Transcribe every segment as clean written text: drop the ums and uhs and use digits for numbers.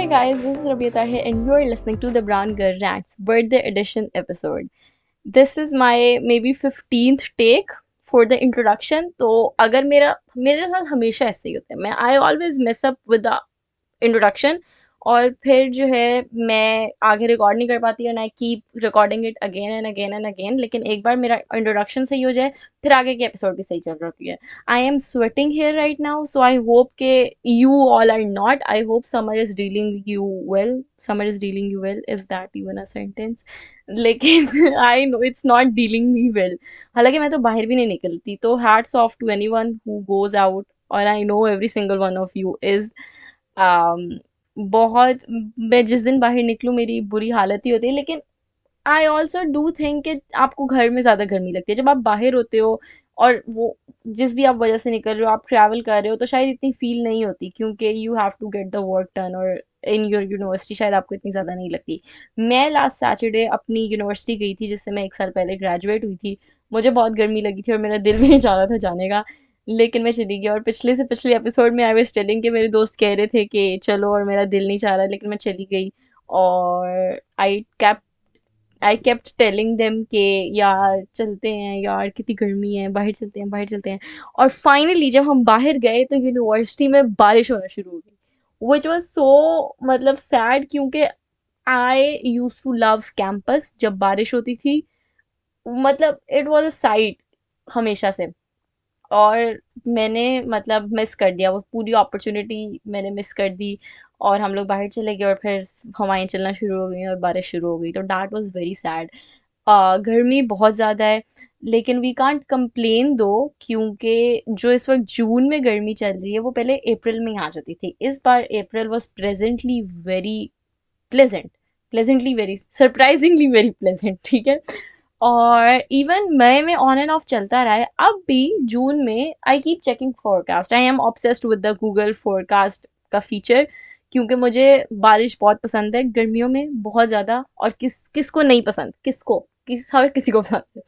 guys, this is Rabiata here, and you're listening to the Brown Girl Rants birthday edition episode. This is my maybe 15th take for the introduction. तो अगर मेरे साथ हमेशा ऐसे ही होता है, मैं I always mess up with the introduction और फिर जो है मैं आगे रिकॉर्ड नहीं कर पाती and I keep recording it again and again and again, लेकिन एक बार मेरा इंट्रोडक्शन सही हो जाए फिर आगे की एपिसोड भी सही चल रही है. I am sweating here right now, so I hope के you all are not. I hope summer is dealing you well. Summer is dealing you well, is that even a sentence? लेकिन I know it's not dealing me well. हालांकि मैं तो बाहर भी नहीं निकलती, तो hats off to anyone who goes out, और I know every single one of you is बहुत. मैं जिस दिन बाहर निकलूँ मेरी बुरी हालत ही होती है, लेकिन आई ऑल्सो डू थिंक कि आपको घर में ज़्यादा गर्मी लगती है जब आप बाहर होते हो. और वो जिस भी आप वजह से निकल रहे हो, आप ट्रैवल कर रहे हो, तो शायद इतनी फील नहीं होती क्योंकि you have to get the work done, और इन योर यूनिवर्सिटी शायद आपको इतनी ज़्यादा नहीं लगती. मैं लास्ट सैटरडे अपनी यूनिवर्सिटी गई थी जिससे मैं 1 साल पहले ग्रेजुएट हुई थी. मुझे बहुत गर्मी लगी थी और मेरा दिल भी नहीं चाह रहा था जाने का, लेकिन मैं चली गई. और पिछले से पिछले एपिसोड में आई वाज टेलिंग कि मेरे दोस्त कह रहे थे कि चलो, और मेरा दिल नहीं चाह रहा, लेकिन मैं चली गई. और आई केप्ट टेलिंग देम कि यार चलते हैं, यार कितनी गर्मी है, बाहर चलते हैं, बाहर चलते हैं. और फाइनली जब हम बाहर गए तो यूनिवर्सिटी में बारिश होना शुरू हो गई, विच वॉज सो मतलब सैड, क्योंकि आई यूज टू लव कैंपस जब बारिश होती थी. मतलब इट वॉज अ साइट हमेशा से. और मैंने मतलब मिस कर दिया, वो पूरी अपॉर्चुनिटी मैंने मिस कर दी. और हम लोग बाहर चले गए और फिर हवाएं चलना शुरू हो गई और बारिश शुरू हो गई, तो दैट वाज वेरी सैड. गर्मी बहुत ज़्यादा है, लेकिन वी कांट कंप्लेन दो, क्योंकि जो इस वक्त जून में गर्मी चल रही है वो पहले अप्रैल में ही आ जाती थी. इस बार April was presently very pleasant, pleasantly very surprisingly very pleasant, ठीक है. और इवन मई में ऑन एंड ऑफ चलता रहा है. अब भी जून में I keep checking forecast. I am obsessed with the Google forecast का फीचर, क्योंकि मुझे बारिश बहुत पसंद है गर्मियों में बहुत ज़्यादा. और किसको नहीं पसंद, हर किसी को पसंद है.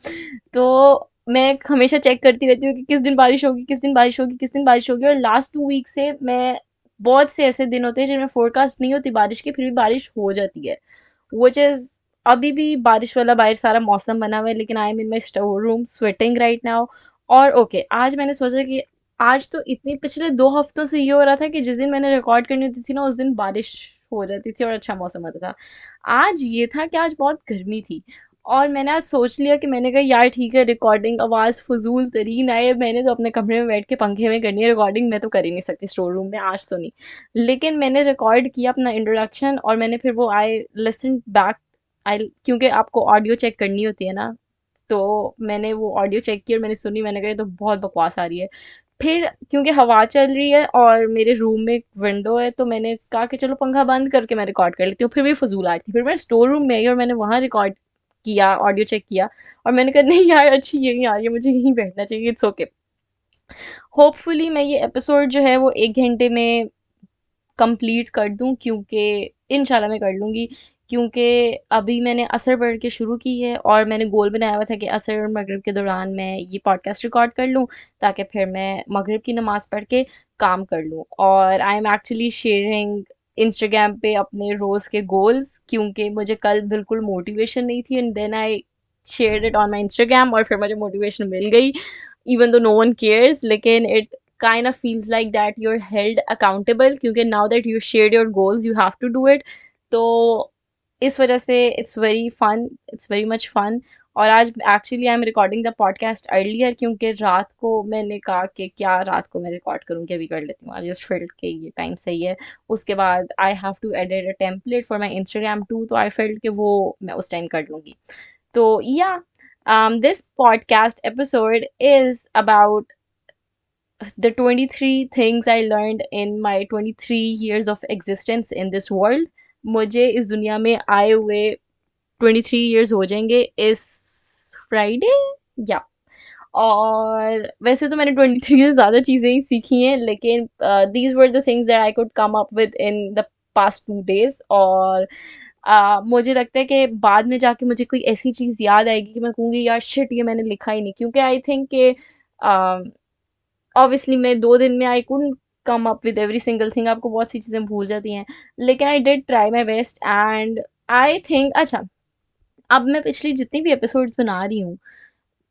तो मैं हमेशा चेक करती रहती हूँ कि किस दिन बारिश होगी, किस दिन बारिश होगी, किस दिन बारिश होगी. और लास्ट 2 वीक से मैं, बहुत से ऐसे दिन होते हैं जिनमें फोरकास्ट नहीं होती बारिश की, फिर भी बारिश हो जाती है. विच इज़, अभी भी बारिश वाला बाहर सारा मौसम बना हुआ है, लेकिन I am in my store room sweating right now. और ओके, आज मैंने सोचा कि आज तो इतनी पिछले 2 हफ्तों से ये हो रहा था कि जिस दिन मैंने रिकॉर्ड करनी होती थी ना, उस दिन बारिश हो जाती थी और अच्छा मौसम आता था. आज ये था कि आज बहुत गर्मी थी. और मैंने आज सोच लिया कि मैंने कहा यार ठीक है, रिकॉर्डिंग आवाज़ फजूल तरीन आए, मैंने तो अपने कमरे में बैठ के पंखे में करनी है रिकॉर्डिंग, मैं तो कर ही नहीं सकती स्टोर रूम में, आज तो नहीं. लेकिन मैंने रिकॉर्ड किया अपना इंट्रोडक्शन, और मैंने फिर वो आई लिसन बैक. आई, क्योंकि आपको ऑडियो चेक करनी होती है ना, तो मैंने वो ऑडियो चेक की और मैंने सुनी, मैंने कहा ये तो बहुत बकवास आ रही है. फिर क्योंकि हवा चल रही है और मेरे रूम में एक विंडो है, तो मैंने कहा कि चलो पंखा बंद करके मैं रिकॉर्ड कर लेती हूँ, फिर भी फजूल आ रही थी. फिर मैं स्टोर रूम में आई और मैंने वहाँ रिकॉर्ड किया, ऑडियो चेक किया, और मैंने कहा नहीं यार अच्छी यही आ रही है, मुझे यहीं बैठना चाहिए, इट्स ओके. होपफुली मैं ये एपिसोड जो है वो 1 घंटे में कंप्लीट कर दूं, क्योंकि इंशाल्लाह मैं कर लूँगी. क्योंकि अभी मैंने असर पढ़ के शुरू की है, और मैंने गोल बनाया हुआ था कि असर और मगरिब के दौरान मैं ये पॉडकास्ट रिकॉर्ड कर लूँ, ताकि फिर मैं मगरिब की नमाज़ पढ़ के काम कर लूँ. और I am actually sharing Instagram पे अपने रोज़ के गोल्स, क्योंकि मुझे कल बिल्कुल मोटिवेशन नहीं थी, and then I shared it on my Instagram, और फिर मुझे मोटिवेशन मिल गई, even though no one cares. लेकिन it kind of feels like that you're held accountable, क्योंकि now that you shared your goals you have to do it. तो इस वजह से it's very fun, it's very much fun. और आज actually I am recording the podcast earlier, क्योंकि रात को मैंने कहा कि क्या रात को मैं रिकॉर्ड करूँगी, अभी कर लेती हूँ, आई जस्ट फेल्ट कि ये टाइम सही है. उसके बाद I have to edit a template for my Instagram too, तो आई फेल्ट कि वो मैं उस टाइम कर लूँगी. तो या this podcast episode is about the 23 things I learned in my 23 years of existence in this world. मुझे इस दुनिया में आए हुए 23 years हो जाएंगे इस फ्राइडे, या. और वैसे तो मैंने 23 से ज़्यादा चीज़ें ही सीखी हैं, लेकिन these were the things that I could come up with in the past 2 days. और मुझे लगता है कि बाद में जाके मुझे कोई ऐसी चीज़ याद आएगी कि मैं कहूँगी यार शिट, ये मैंने लिखा ही नहीं, क्योंकि आई थिंक कि ऑब्वियसली मैं 2 दिन में I couldn't come up with every single thing, आपको बहुत सी चीज़ें भूल जाती हैं, लेकिन I did try my best and I think अच्छा, अब मैं पिछली जितनी भी एपिसोड्स बना रही हूँ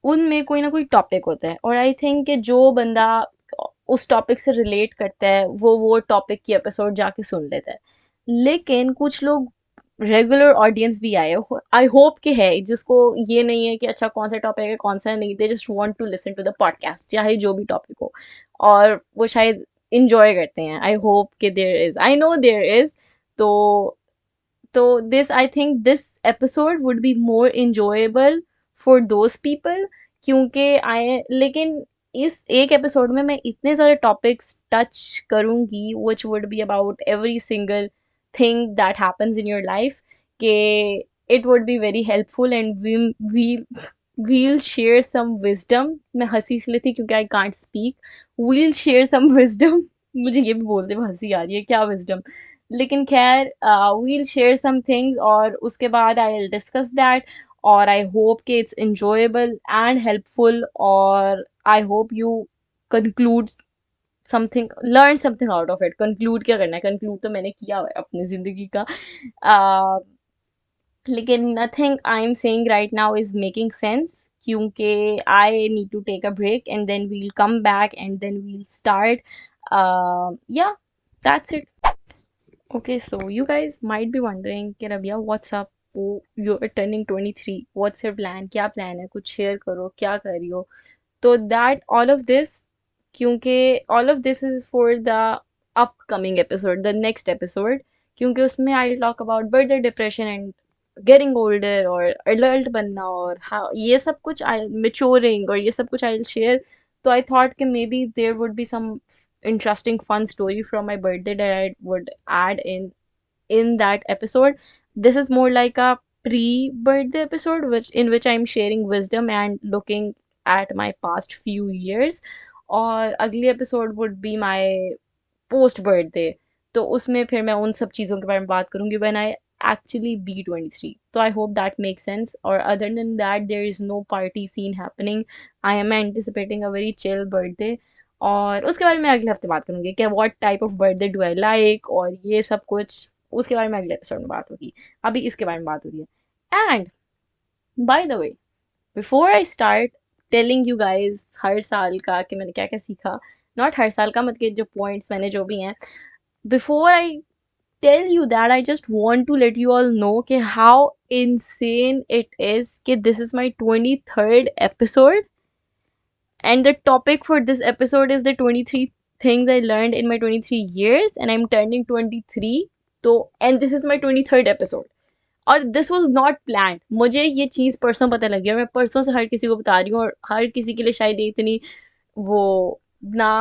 उनमें कोई ना कोई टॉपिक होता है, और आई थिंक कि जो बंदा उस टॉपिक से रिलेट करता है वो टॉपिक की एपिसोड जाके सुन लेता है। लेकिन कुछ लोग रेगुलर ऑडियंस भी आए, आई होप के है, जिसको ये नहीं है कि अच्छा कौन सा टॉपिक है कौन सा नहीं, they just want to listen to the podcast चाहे जो भी टॉपिक हो, और वो शायद इंजॉय करते हैं। आई होप कि there is, I know there is. तो this, I think this episode would be more enjoyable for those people, क्योंकि आई लेकिन इस एक एपिसोड में मैं इतने सारे टॉपिक्स टच करूंगी which would be about every single thing that happens in your life, कि it would be very helpful and we'll share some wisdom. मैं हंसी इसलिए थी क्योंकि I can't speak. We'll share some wisdom. मुझे ये भी बोलते हुए हंसी आ रही है, क्या wisdom। लेकिन खैर, we'll share some things और उसके बाद I'll discuss that, और I hope कि it's enjoyable and helpful, और I hope you conclude something, learn something out of it. Conclude क्या करना है, कंक्लूड तो मैंने किया हुआ है अपनी जिंदगी का। लेकिन nothing I am saying right now is making sense, क्योंकि I need to take a break and then we'll come back and then we'll start. Yeah, that's it. Okay, so you guys might be wondering कि Rabia what's up? Oh, you're turning 23. What's your plan? क्या plan है? कुछ share करो, क्या कर रही हो? तो that all of this, क्योंकि all of this is for the upcoming episode, the next episode, क्योंकि उसमें I'll talk about birthday depression and getting older और adult बनना और how ये सब कुछ maturing और ये सब कुछ I'll share। तो I thought कि maybe there would be some interesting fun story from my birthday that I would add in that episode. This is more like a pre-birthday episode, which I'm sharing wisdom and looking at my past few years. और अगली episode would be my post birthday, तो उसमें फिर मैं उन सब चीज़ों के बारे में बात करूँगी when I actually be 23. तो I hope that makes sense, or other than that there is no party scene happening. I am anticipating a very chill birthday, और उसके बारे में अगले हफ्ते बात करूँगी कि what type of birthday do I like, और ये सब कुछ उसके बारे में अगले एपिसोड में बात होगी। अभी इसके बारे में बात हो रही है। And by the way, before I start telling you guys हर साल का कि मैंने क्या क्या सीखा, नॉट हर साल का, मतलब जो पॉइंट्स मैंने जो भी हैं, before I tell you that, I just want to let you all know कि how insane it is कि this is my 23rd episode, and the topic for this episode is the 23 things I learned in my 23 years, and I'm turning 23, तो and this is my 23rd episode, और this was not plan. मुझे ये चीज़ परसों पता लगी और मैं परसों से हर किसी को बता रही हूँ, और हर किसी के लिए शायद ये इतनी वो ना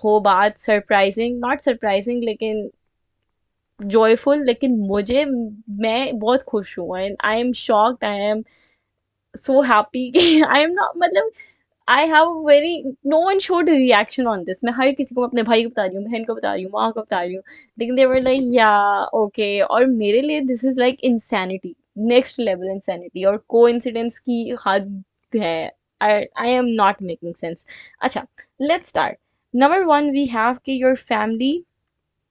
हो बात सरप्राइजिंग, नॉट सरप्राइजिंग लेकिन जॉयफुल, लेकिन मुझे, मैं बहुत खुश हूँ and I am shocked, I am so happy कि आई एम नॉट, मतलब I have very, no one showed reaction on this. मैं हर किसी को, अपने भाई को बता रही हूँ, बहन को बता रही हूँ, माँ को बता रही हूँ, लेकिन दे वर लाइक या ओके। और मेरे लिए this is like insanity, next level insanity, और को इंसिडेंस की हद है। I am not making sense. अच्छा, let's start. Number one we have कि your family,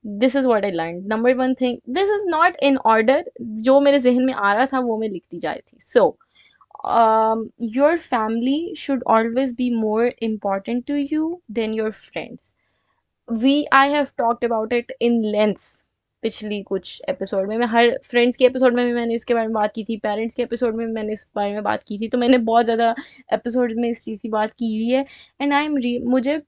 this is what I learn. Number one thing, this is not in order, जो मेरे जहन में आ रहा था वो मैं लिखती जा रही थी। सो your family should always be more important to you than your friends. I have talked about it in lengths पिछली कुछ एपिसोड में। मैं हर फ्रेंड्स के एपिसोड में भी मैंने इसके बारे में बात की थी, पेरेंट्स के एपिसोड में भी मैंने इस बारे में बात की थी, तो मैंने बहुत ज़्यादा एपिसोड में इस चीज़ की बात की हुई है। एंड मुझे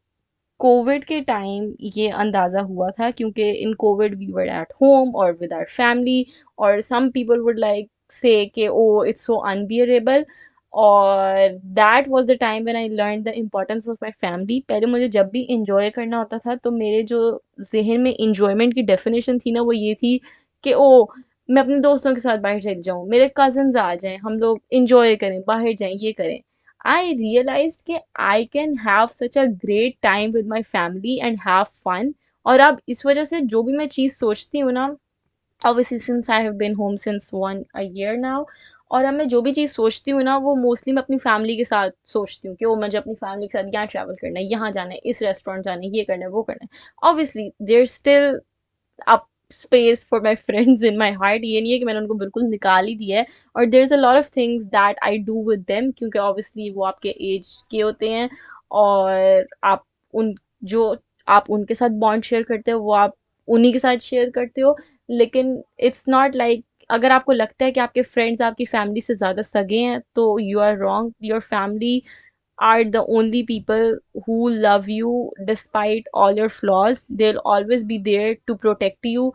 कोविड के टाइम ये अंदाज़ा हुआ था, क्योंकि in COVID we were at home और विद आवर फैमिली, और some people would like say कि ओ इट्स सो अनबियरेबल, और that was the time when I learn the importance of my family. पहले मुझे जब भी इंजॉय करना होता था तो मेरे जो जहन में इंजॉयमेंट की डेफिनेशन थी ना, वो ये थी कि ओ मैं अपने दोस्तों के साथ बाहर चली जाऊँ, मेरे कजन्स आ जाएं, हम लोग इंजॉय करें, बाहर जाएं, ये करें। I realized कि I can have such a great time with my family and have fun। और अब इस वजह से जो भी मैं चीज़ सोचती हूँ ना, obviously since I have been home since 1 a year now, और अब मैं जो भी चीज़ सोचती हूँ ना, वो मोस्टली मैं अपनी फैमिली के साथ सोचती हूँ कि ओ मुझे अपनी फैमिली के साथ यहाँ ट्रैवल करना है, यहाँ जाना है, इस रेस्टोरेंट जाना है, ये करना है, वो करना है। Obviously there still up space for my friends in my heart, ये नहीं है कि मैंने उनको बिल्कुल निकाल ही दिया है। और there is a lot of things that I do with them, क्योंकि ऑब्वियसली वो आपके एज के होते हैं, और आप उन जो आप उनके साथ बॉन्ड शेयर करते हो वो आप उन्हीं के साथ शेयर करते हो। लेकिन इट्स नॉट लाइक, अगर आपको लगता है कि आपके फ्रेंड्स आपकी फैमिली से ज़्यादा सगे हैं तो you are wrong. Your family are the only people who love you despite all your flaws. They'll always be there to protect you.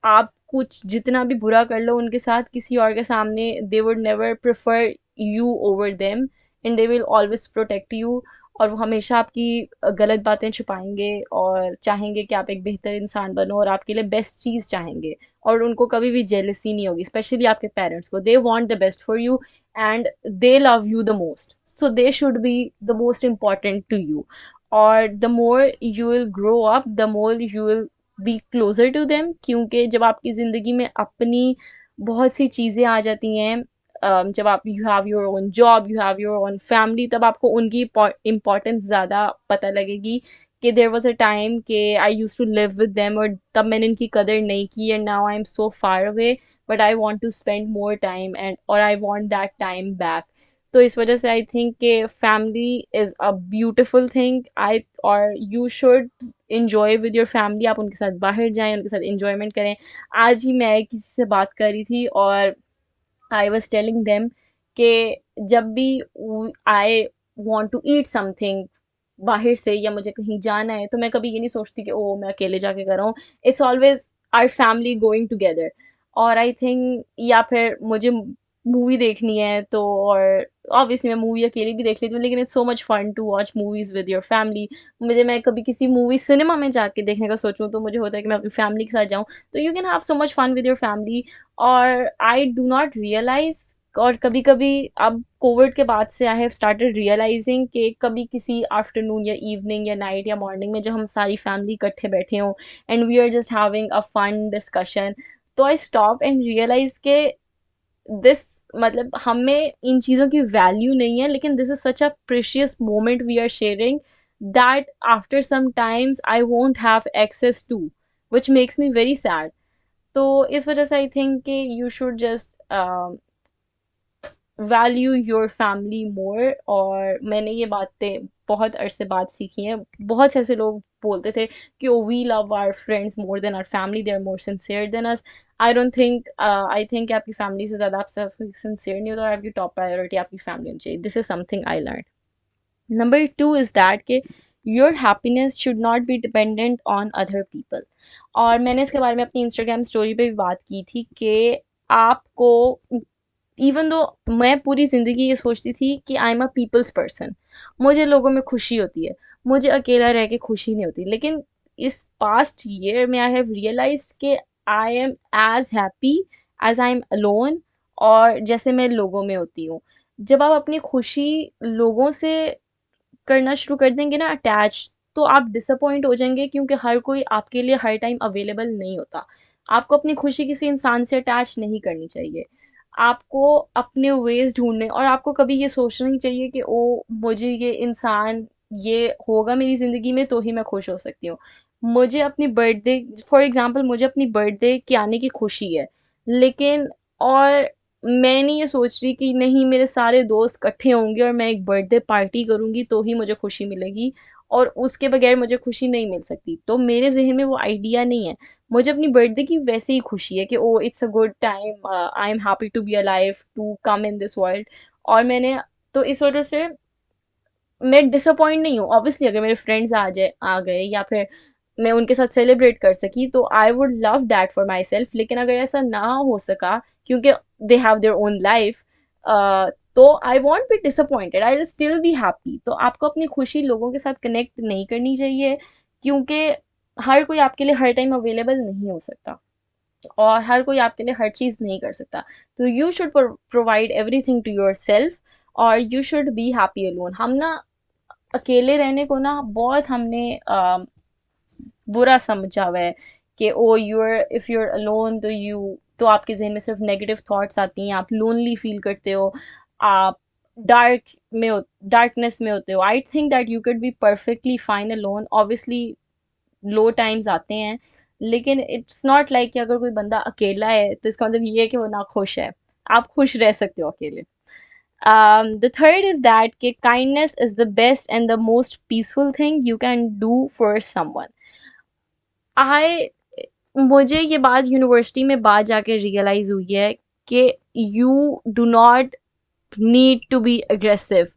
आप कुछ जितना भी बुरा कर लो उनके साथ किसी और के सामने, they would never prefer you over them and they will always protect you. और वो हमेशा आपकी गलत बातें छुपाएंगे और चाहेंगे कि आप एक बेहतर इंसान बनो और आपके लिए बेस्ट चीज़ चाहेंगे। और उनको कभी भी जेलसी नहीं होगी, स्पेशली आपके पेरेंट्स को। They want the best for you and they love you the most, so they should be the most important to you. और the more you will grow up, the more you will be closer to them, क्योंकि जब आपकी ज़िंदगी में अपनी बहुत सी चीज़ें आ जाती हैं, जब आप you have your own job, you have your own family, तब आपको उनकी इम्पोर्टेंस ज़्यादा पता लगेगी कि देयर वाज अ टाइम कि I used to live with them और तब मैंने इनकी कदर नहीं की, and now I am so far away, but I want to spend more time and और I want that time back. तो इस वजह से आई थिंक कि family is a beautiful thing. I और you should enjoy with your family, आप उनके साथ बाहर जाएं, उनके साथ इंजॉयमेंट करें। आज ही मैं किसी से बात कर रही थी और आई वॉज टेलिंग देम कि जब भी I want to eat something बाहर से या मुझे कहीं जाना है, तो मैं कभी ये नहीं सोचती कि ओ मैं अकेले जाके कर रहा हूँ। It's always our family going together. और आई थिंक, या फिर मुझे मूवी देखनी है तो, और ऑब्वियसली मैं मूवी अकेले भी देख लेती हूँ, लेकिन it's so much fun to watch movies with your family. मैं कभी किसी मूवी सिनेमा में जाके देखने का सोचूं तो मुझे होता है कि मैं अपनी फैमिली के साथ जाऊं। तो you can have so much fun with your family. और आई डू नॉट रियलाइज, और कभी कभी अब कोविड के बाद से आई हैव स्टार्टेड रियलाइजिंग कि कभी किसी आफ्टरनून या इवनिंग या नाइट या मॉर्निंग में जब हम सारी फैमिली इकट्ठे बैठे हों and we are just having a fun discussion, तो आई स्टॉप एंड रियलाइज के दिस, मतलब हमें इन चीज़ों की वैल्यू नहीं है, लेकिन this is such a precious moment we are sharing that after some times I won't have access to, which makes me very sad. तो इस वजह से आई थिंक कि you should just value your family more. और मैंने ये बातें बहुत अरसे बाद सीखी हैं। बहुत से ऐसे लोग बोलते थे कि oh we love our friends more than our family, they are more sincere than us. I don't think, I think आपकी फैमिली से ज़्यादा आपसे कोई सिंसियर नहीं होता, और आपकी टॉप प्रायोरिटी आपकी फैमिली होनी चाहिए। This is something I learn. Number two is that कि your happiness should not be dependent on other people. और मैंने इसके बारे में अपनी इंस्टाग्राम स्टोरी पे भी बात की थी कि आपको, इवन दो मैं पूरी ज़िंदगी ये सोचती थी कि I am a people's person, मुझे लोगों में खुशी होती है, मुझे अकेला रह के खुशी नहीं होती। लेकिन इस पास्ट ईयर में आई हैव रियलाइज्ड कि I am as happy as I am alone, और जैसे मैं लोगों में होती हूँ। जब आप अपनी खुशी लोगों से करना शुरू कर देंगे ना अटैच, तो आप डिसअपॉइंट हो जाएंगे, क्योंकि हर कोई आपके लिए हर टाइम अवेलेबल नहीं होता। आपको अपनी खुशी किसी इंसान से अटैच नहीं करनी चाहिए। आपको अपने वेज ढूंढने, और आपको कभी ये सोचना नहीं चाहिए कि ओ मुझे ये इंसान, ये होगा मेरी ज़िंदगी में तो ही मैं खुश हो सकती हूँ। मुझे अपनी बर्थडे, फॉर एग्जांपल मुझे अपनी बर्थडे के आने की खुशी है, लेकिन और मैं नहीं ये सोच रही कि नहीं मेरे सारे दोस्त इकट्ठे होंगे और मैं एक बर्थडे पार्टी करूँगी तो ही मुझे खुशी मिलेगी, और उसके बगैर मुझे खुशी नहीं मिल सकती। तो मेरे ज़हन में वो आइडिया नहीं है। मुझे अपनी बर्थडे की वैसे ही खुशी है कि oh it's a good time, I am happy to be alive, to come in this world. और मैंने, तो इस वजह से मैं डिसअपॉइंट नहीं हूँ। ऑब्वियसली अगर मेरे फ्रेंड्स आ गए या फिर मैं उनके साथ सेलिब्रेट कर सकी तो I would love that for myself. लेकिन अगर ऐसा ना हो सका, क्योंकि they have their own life, तो I won't be disappointed, I will still be happy. तो आपको अपनी खुशी लोगों के साथ कनेक्ट नहीं करनी चाहिए, क्योंकि हर कोई आपके लिए हर टाइम अवेलेबल नहीं हो सकता और हर कोई आपके लिए हर चीज़ नहीं कर सकता। तो you should provide everything to yourself, और you should be happy alone. हम ना अकेले रहने को ना बहुत हमने बुरा समझा हुआ है कि ओ यूर इफ़ यूर अलोन तो यू तो आपके जहन में सिर्फ नेगेटिव थॉट्स आती हैं, आप लोनली फील करते हो, आप डार्क में हो, डार्कनेस में होते हो, I think that you CAD be perfectly fine alone. Obviously low times आते हैं, लेकिन इट्स नॉट लाइक कि अगर कोई बंदा अकेला है तो इसका मतलब ये है कि वो ना खुश है। आप खुश रह सकते हो अकेले। The third is that कि kindness is the best and the most peaceful thing you can do for someone. I मुझे ये बात यूनिवर्सिटी में बात जाके रियलाइज हुई है कि you do not need to be aggressive.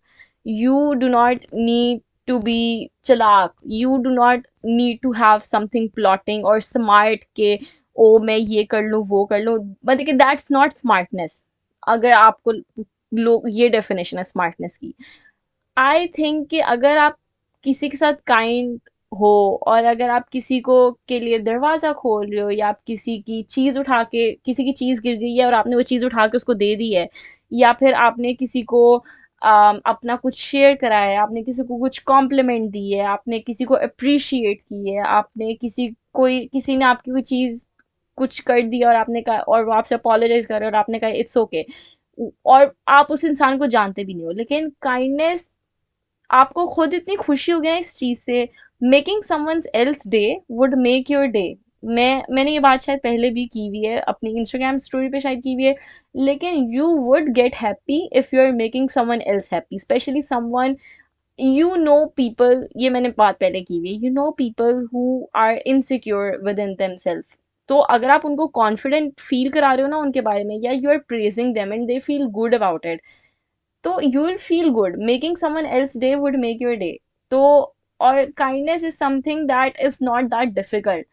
You do not need to be chalak. You do not need to have something plotting or smart के ओ मैं ये कर लूँ वो कर लूँ, मतलब कि that's not smartness। अगर आपको लोग ये डेफिनेशन है स्मार्टनेस की, आई थिंक कि अगर आप किसी के साथ काइंड हो, और अगर आप किसी को के लिए दरवाज़ा खोल रहे हो, या आप किसी की चीज़ उठा के, किसी की चीज़ गिर गई है और आपने वो चीज़ उठा के उसको दे दी है, या फिर आपने किसी को अपना कुछ शेयर कराया है, आपने किसी को कुछ कॉम्प्लीमेंट दी है, आपने किसी को अप्रिशिएट की है, आपने किसी ने आपकी कोई चीज़ कुछ कर दिया और आपने कहा, और वो आपसे अपोलोजाइज कर रहे हो और आपने कहा इट्स ओके, और आप उस इंसान को जानते भी नहीं हो, लेकिन काइंडनेस आपको खुद इतनी खुशी होगी ना इस चीज़ से, making someone's else day would make your day. मैंने ये बात शायद पहले भी की हुई है, अपनी इंस्टाग्राम स्टोरी पे शायद की हुई है, लेकिन you would get happy if you are making someone else happy, specially someone you know people, ये मैंने बात पहले की हुई है, you know people who are insecure within themselves. तो अगर आप उनको कॉन्फिडेंट फील करा रहे हो ना उनके बारे में, या you are praising them and they feel good about it, तो you will feel good. Making someone else day would make your day. तो और kindness is something that is not that difficult.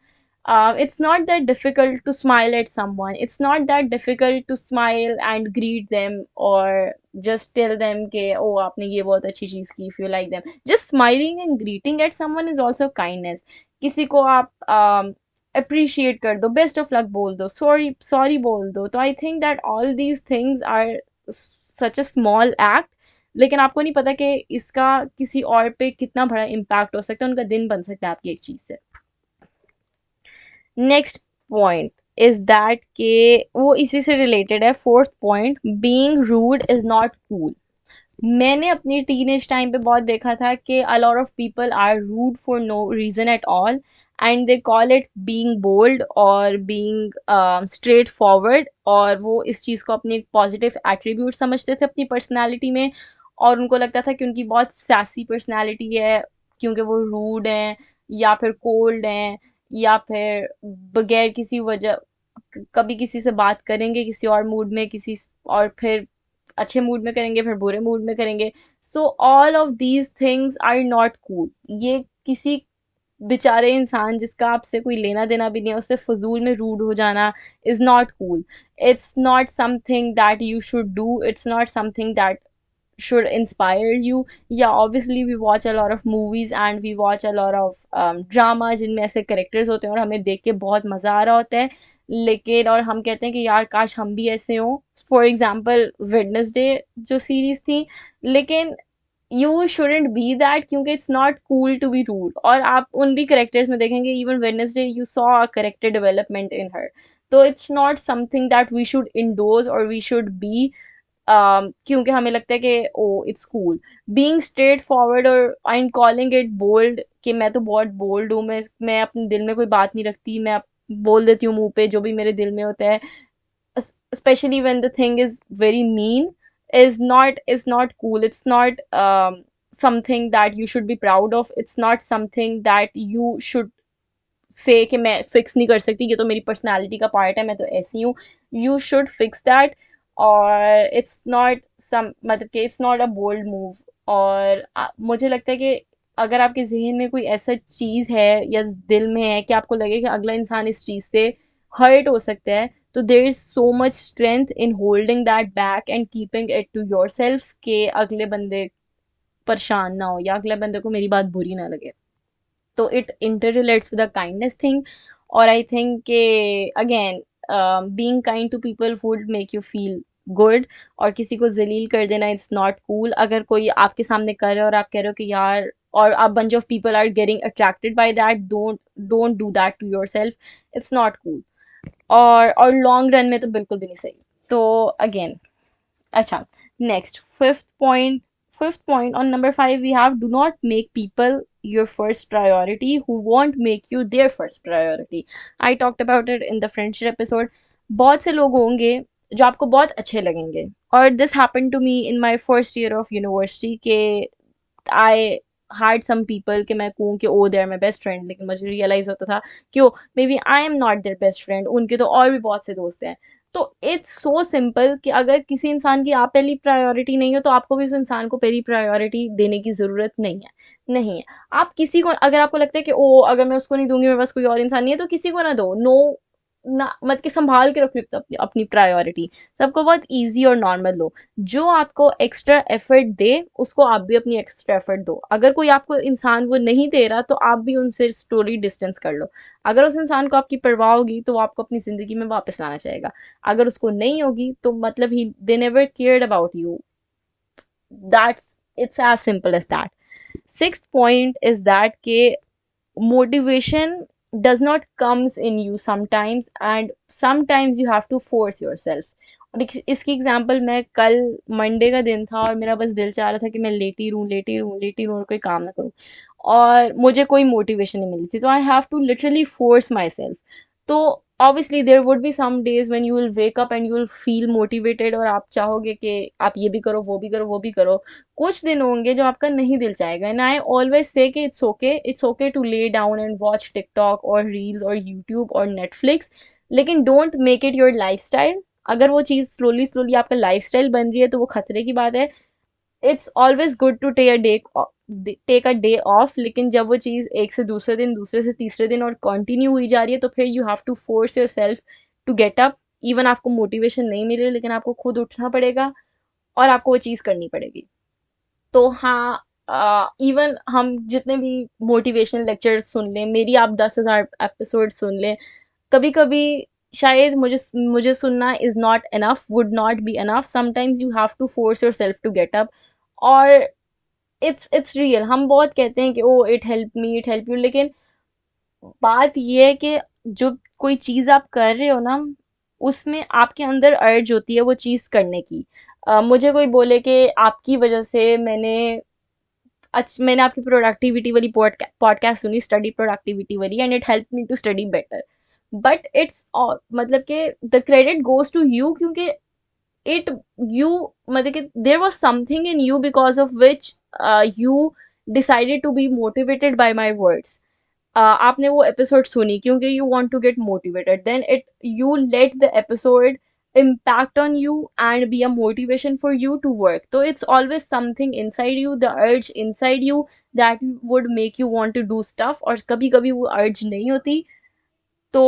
It's not that difficult to smile at someone. It's not that difficult to smile and greet them, or just tell them कि oh आपने ये बहुत अच्छी चीज़ की, if you like them. Just smiling and greeting at someone is also kindness. किसी को आप appreciate कर दो, best of luck बोल दो, sorry बोल दो, तो I think that all these things are such a small act, लेकिन आपको नहीं पता कि इसका किसी और पे कितना बड़ा इम्पैक्ट हो सकता है, उनका दिन बन सकता है आपकी एक चीज़ से। नेक्स्ट पॉइंट इज दैट के वो इसी से रिलेटेड है, fourth point, being rude is not cool. मैंने अपनी टीनेज टाइम पे बहुत देखा था कि a lot of people are rude for no reason at all, and they call it being bold और बीइंग स्ट्रेट फॉरवर्ड, और वो इस चीज़ को अपनी एक पॉजिटिव एट्रीब्यूट समझते थे अपनी पर्सनालिटी में, और उनको लगता था कि उनकी बहुत सैसी पर्सनालिटी है क्योंकि वो रूड हैं, या फिर कोल्ड हैं, या फिर बगैर किसी वजह कभी किसी से बात करेंगे किसी और मूड में, किसी और फिर अच्छे मूड में करेंगे, फिर बुरे मूड में करेंगे। So all of these things are not cool. ये किसी बेचारे इंसान जिसका आपसे कोई लेना देना भी नहीं है, उससे फजूल में रूड हो जाना is not cool. It's not something that you should do, it's not something that should inspire you. Yeah, obviously we watch a lot of movies and we watch a lot of drama जिनमें ऐसे characters होते हैं और हमें देख के बहुत मज़ा आ रहा होता है, लेकिन और हम कहते हैं कि यार काश हम भी ऐसे हों। फॉर एग्जाम्पल वेडनेसडे जो सीरीज़ थी, लेकिन यू शुडेंट बी दैट क्योंकि it's not cool to be rude. और आप उन भी करेक्टर्स में देखेंगे, even Wednesday you saw a character development in her. तो it's not something that we should endorse और वी शुड बी, क्योंकि हमें लगता है कि oh it's cool. Being straightforward और I am calling it bold, कि मैं तो बहुत बोल्ड हूँ, मैं अपने दिल में कोई बात नहीं रखती, बोल देती हूँ मुंह पे जो भी मेरे दिल में होता है, especially when the thing is very mean, is not cool. It's not something that you should be proud of. It's not something that you should से कि मैं फिक्स नहीं कर सकती, ये तो मेरी पर्सनालिटी का पार्ट है, मैं तो ऐसी हूँ। You should fix that. और इट्स नॉट सम, मतलब कि it's not a bold move. और मुझे लगता है कि अगर आपके जहन में कोई ऐसा चीज़ है या दिल में है कि आपको लगे कि अगला इंसान इस चीज़ से हर्ट हो सकता है, तो there is so much strength in holding that back and keeping it to yourself, के अगले बंदे परेशान ना हो या अगले बंदे को मेरी बात बुरी ना लगे। तो it interrelates with the kindness thing. और आई थिंक के again being kind to people would make you feel good, और किसी को जलील कर देना इट्स नॉट कूल। अगर कोई आपके सामने कर रहा है और आप कह रहे हो कि यार, और a bunch of people are getting attracted by that, don't do that to yourself. It's not cool. और लॉन्ग रन में तो बिल्कुल भी नहीं सही। तो अगेन, अच्छा, next, fifth point on number 5 we have, do not make people your first priority who won't make you their first priority. I talked about it in the friendship episode. बहुत से लोग होंगे जो आपको बहुत अच्छे लगेंगे, और this happened to me in my first year of university के I had some people कि मैं कहूँ कि oh they are my best friend, लेकिन मुझे रियलाइज होता था कि oh maybe I am not their best friend, उनके तो और भी बहुत से दोस्त हैं। तो इट्स सो सिंपल कि अगर किसी इंसान की आप पहली प्रायोरिटी नहीं हो तो आपको भी उस इंसान को पहली प्रायोरिटी देने की ज़रूरत नहीं है। नहीं है। आप किसी को, अगर आपको लगता है कि ओ अगर मैं उसको नहीं दूंगी मेरे पास कोई और इंसान नहीं है, तो किसी को ना दो। नो, ना मत के संभाल के रखो अपनी अपनी प्रायोरिटी। सबको बहुत इजी और नॉर्मल लो। जो आपको एक्स्ट्रा एफर्ट दे उसको आप भी अपनी एक्स्ट्रा एफर्ट दो। अगर कोई आपको इंसान वो नहीं दे रहा तो आप भी उनसे स्टोरी डिस्टेंस कर लो। अगर उस इंसान को आपकी परवाह होगी तो वो आपको अपनी ज़िंदगी में वापस लाना चाहेगा। अगर उसको नहीं होगी तो मतलब ही they never cared about you. That's, it's as simple as that. Sixth point is that के motivation does not comes in you sometimes, and sometimes you have to force yourself. और इसकी एग्जांपल, मैं कल मंडे का दिन था और मेरा बस दिल चाह रहा था कि मैं लेटी रहूं लेटी रहूं लेटी रहूं और कोई काम ना करूं, और मुझे कोई मोटिवेशन नहीं मिली थी, तो I have to literally force myself. तो obviously there would be some days when you will wake up and you will feel motivated, और आप चाहोगे कि आप ये भी करो वो भी करो वो भी करो। कुछ दिन होंगे जो आपका नहीं दिल चाहेगा, एंड आई ऑलवेज से कि it's okay to lay down and watch TikTok और रील्स और यूट्यूब और नेटफ्लिक्स, लेकिन don't make it your lifestyle. अगर वो चीज़ स्लोली स्लोली आपका लाइफ स्टाइल बन रही है तो वो खतरे की बात है। It's always good to take a day off, लेकिन जब वो चीज़ एक से दूसरे दिन, दूसरे से तीसरे दिन और कंटिन्यू हुई जा रही है तो फिर you have to force yourself to get up. Even आपको मोटिवेशन नहीं मिले लेकिन आपको खुद उठना पड़ेगा और आपको वो चीज़ करनी पड़ेगी। तो हाँ, इवन हम जितने भी मोटिवेशनल लेक्चर सुन लें, मेरी आप 10,000 एपिसोड सुन लें, कभी कभी शायद मुझे सुनना is not enough, would not be enough. Sometimes you have to force yourself to get up. और इट्स रियल, हम बहुत कहते हैं कि oh it help me it help you, लेकिन बात ये है कि जो कोई चीज़ आप कर रहे हो ना, उसमें आपके अंदर अर्ज होती है वो चीज़ करने की। मुझे कोई बोले कि आपकी वजह से मैंने आपकी प्रोडक्टिविटी वाली पॉडकास्ट सुनी, स्टडी प्रोडक्टिविटी वाली, and it help me to study better, but it's मतलब कि the credit goes to you, क्योंकि इट यू मतलब कि there was something in you because of which you decided to be motivated by my words. आपने वो episode सुनी क्योंकि you want to get motivated, then it you let the episode impact on you and be a motivation for you to work. So it's always something inside you, the urge inside you, that would make you want to do stuff, और कभी कभी वो urge नहीं होती। तो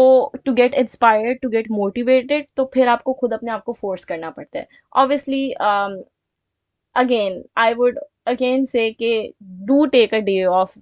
to get inspired, to get motivated, तो फिर आपको खुद अपने आप को फोर्स करना पड़ता है। Obviously again I would again say कि do take a day off.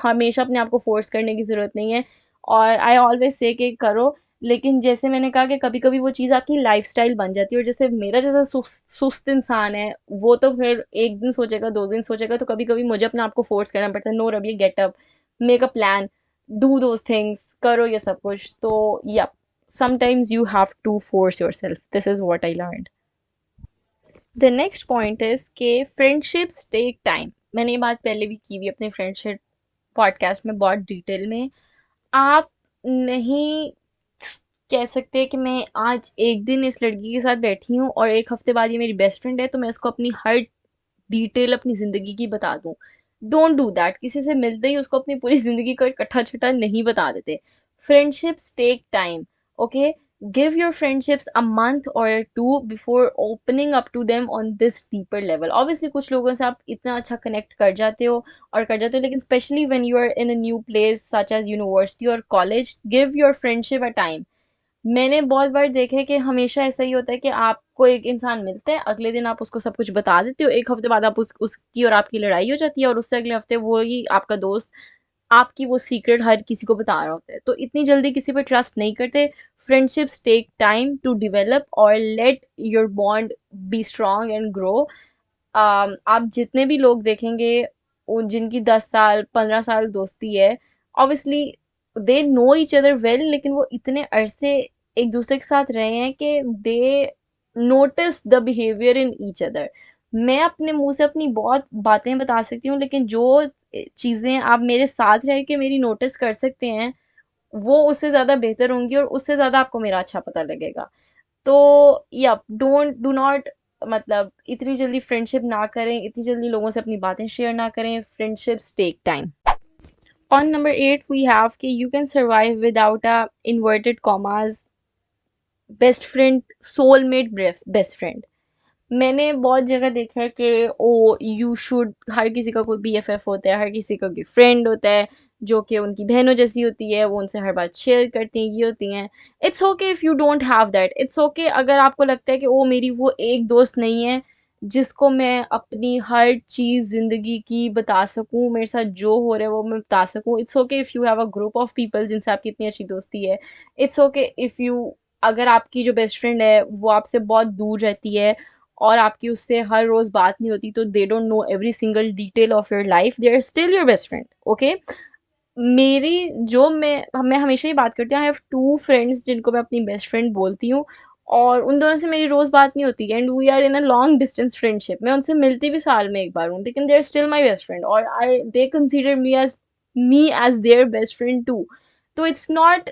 हमेशा अपने आप को फोर्स करने की ज़रूरत नहीं है, और आई ऑलवेज से कि करो, लेकिन जैसे मैंने कहा कि कभी कभी वो चीज़ आपकी लाइफस्टाइल बन जाती है, और जैसे मेरा जैसा सुस्त इंसान है वो तो फिर एक दिन सोचेगा, 2 दिन सोचेगा, तो कभी कभी मुझे अपने आप को फोर्स करना पड़ता है। No Ravi, get up, make a plan, do those things, करो ये सब कुछ। तो yeah, sometimes you have to force yourself, this is what I learn. The next point is के फ्रेंडशिप्स टेक टाइम। मैंने ये बात पहले भी की हुई अपने फ्रेंडशिप पॉडकास्ट में बहुत डिटेल में। आप नहीं कह सकते कि मैं आज एक दिन इस लड़की के साथ बैठी हूँ और एक हफ्ते बाद ये मेरी बेस्ट फ्रेंड है तो मैं इसको अपनी हर डिटेल अपनी ज़िंदगी की बता दूँ। Don't do that. किसी से मिलते ही उसको अपनी पूरी ज़िंदगी का इकट्ठा छठा नहीं बता देते। Friendships take time, okay. Give your friendships a month or two before opening up to them on this deeper level. Obviously कुछ लोगों से आप इतना अच्छा कनेक्ट कर जाते हो लेकिन specially when you are in a new place such as university or college, give your friendship a time. मैंने बहुत बार देखा है कि हमेशा ऐसा ही होता है कि आपको एक इंसान मिलता है, अगले दिन आप उसको सब कुछ बता देते हो, एक हफ्ते बाद आप उसकी और आपकी लड़ाई हो जाती है, और उससे अगले हफ्ते वो ही आपका दोस्त आपकी वो सीक्रेट हर किसी को बता रहा होता है। तो इतनी जल्दी किसी पर ट्रस्ट नहीं करते। Friendships take time to develop और let your bond be strong and grow. आप जितने भी लोग देखेंगे जिनकी 10 साल 15 साल दोस्ती है, obviously they know each other well, लेकिन वो इतने अरसे एक दूसरे के साथ रहे हैं कि दे notice the behaviour in each other. मैं अपने मुंह से अपनी बहुत बातें बता सकती हूँ, लेकिन जो चीज़ें आप मेरे साथ रह के मेरी नोटिस कर सकते हैं, वो उससे ज़्यादा बेहतर होंगी और उससे ज़्यादा आपको मेरा अच्छा पता लगेगा। तो या डोंट डू नॉट, मतलब इतनी जल्दी फ्रेंडशिप ना करें, इतनी जल्दी लोगों से अपनी बातें शेयर ना करें, friendships take time. On number 8 we have कि you can survive without a inverted commas best friend, soulmate best friend. मैंने बहुत जगह देखा है कि ओ यू शुड, हर किसी का कोई BFF होता है, हर किसी का कोई फ्रेंड होता है जो कि उनकी बहनों जैसी होती है, वो उनसे हर बात शेयर करती हैं, ये होती हैं। It's okay if you don't have that, it's okay अगर आपको लगता है कि ओ मेरी वो एक दोस्त नहीं है जिसको मैं अपनी हर चीज़ ज़िंदगी की बता सकूँ, मेरे साथ जो हो रहा है वो मैं बता सकूँ। It's okay if you have a group of people जिनसे आपकी इतनी अच्छी दोस्ती है। इट्स ओके इफ़ यू, अगर आपकी जो बेस्ट फ्रेंड है वो आपसे बहुत दूर रहती है और आपकी उससे हर रोज़ बात नहीं होती, तो they don't know every single detail of your life, they are still your best friend. Okay, मेरी जो मैं हमेशा ही बात करती हूँ, आई हैव टू फ्रेंड्स जिनको मैं अपनी बेस्ट फ्रेंड बोलती हूँ, और उन दोनों से मेरी रोज़ बात नहीं होती and we are in a long distance friendship. मैं उनसे मिलती भी साल में एक बार हूँ, लेकिन they are still my best friend और I they consider me as their best friend too. तो इट्स नॉट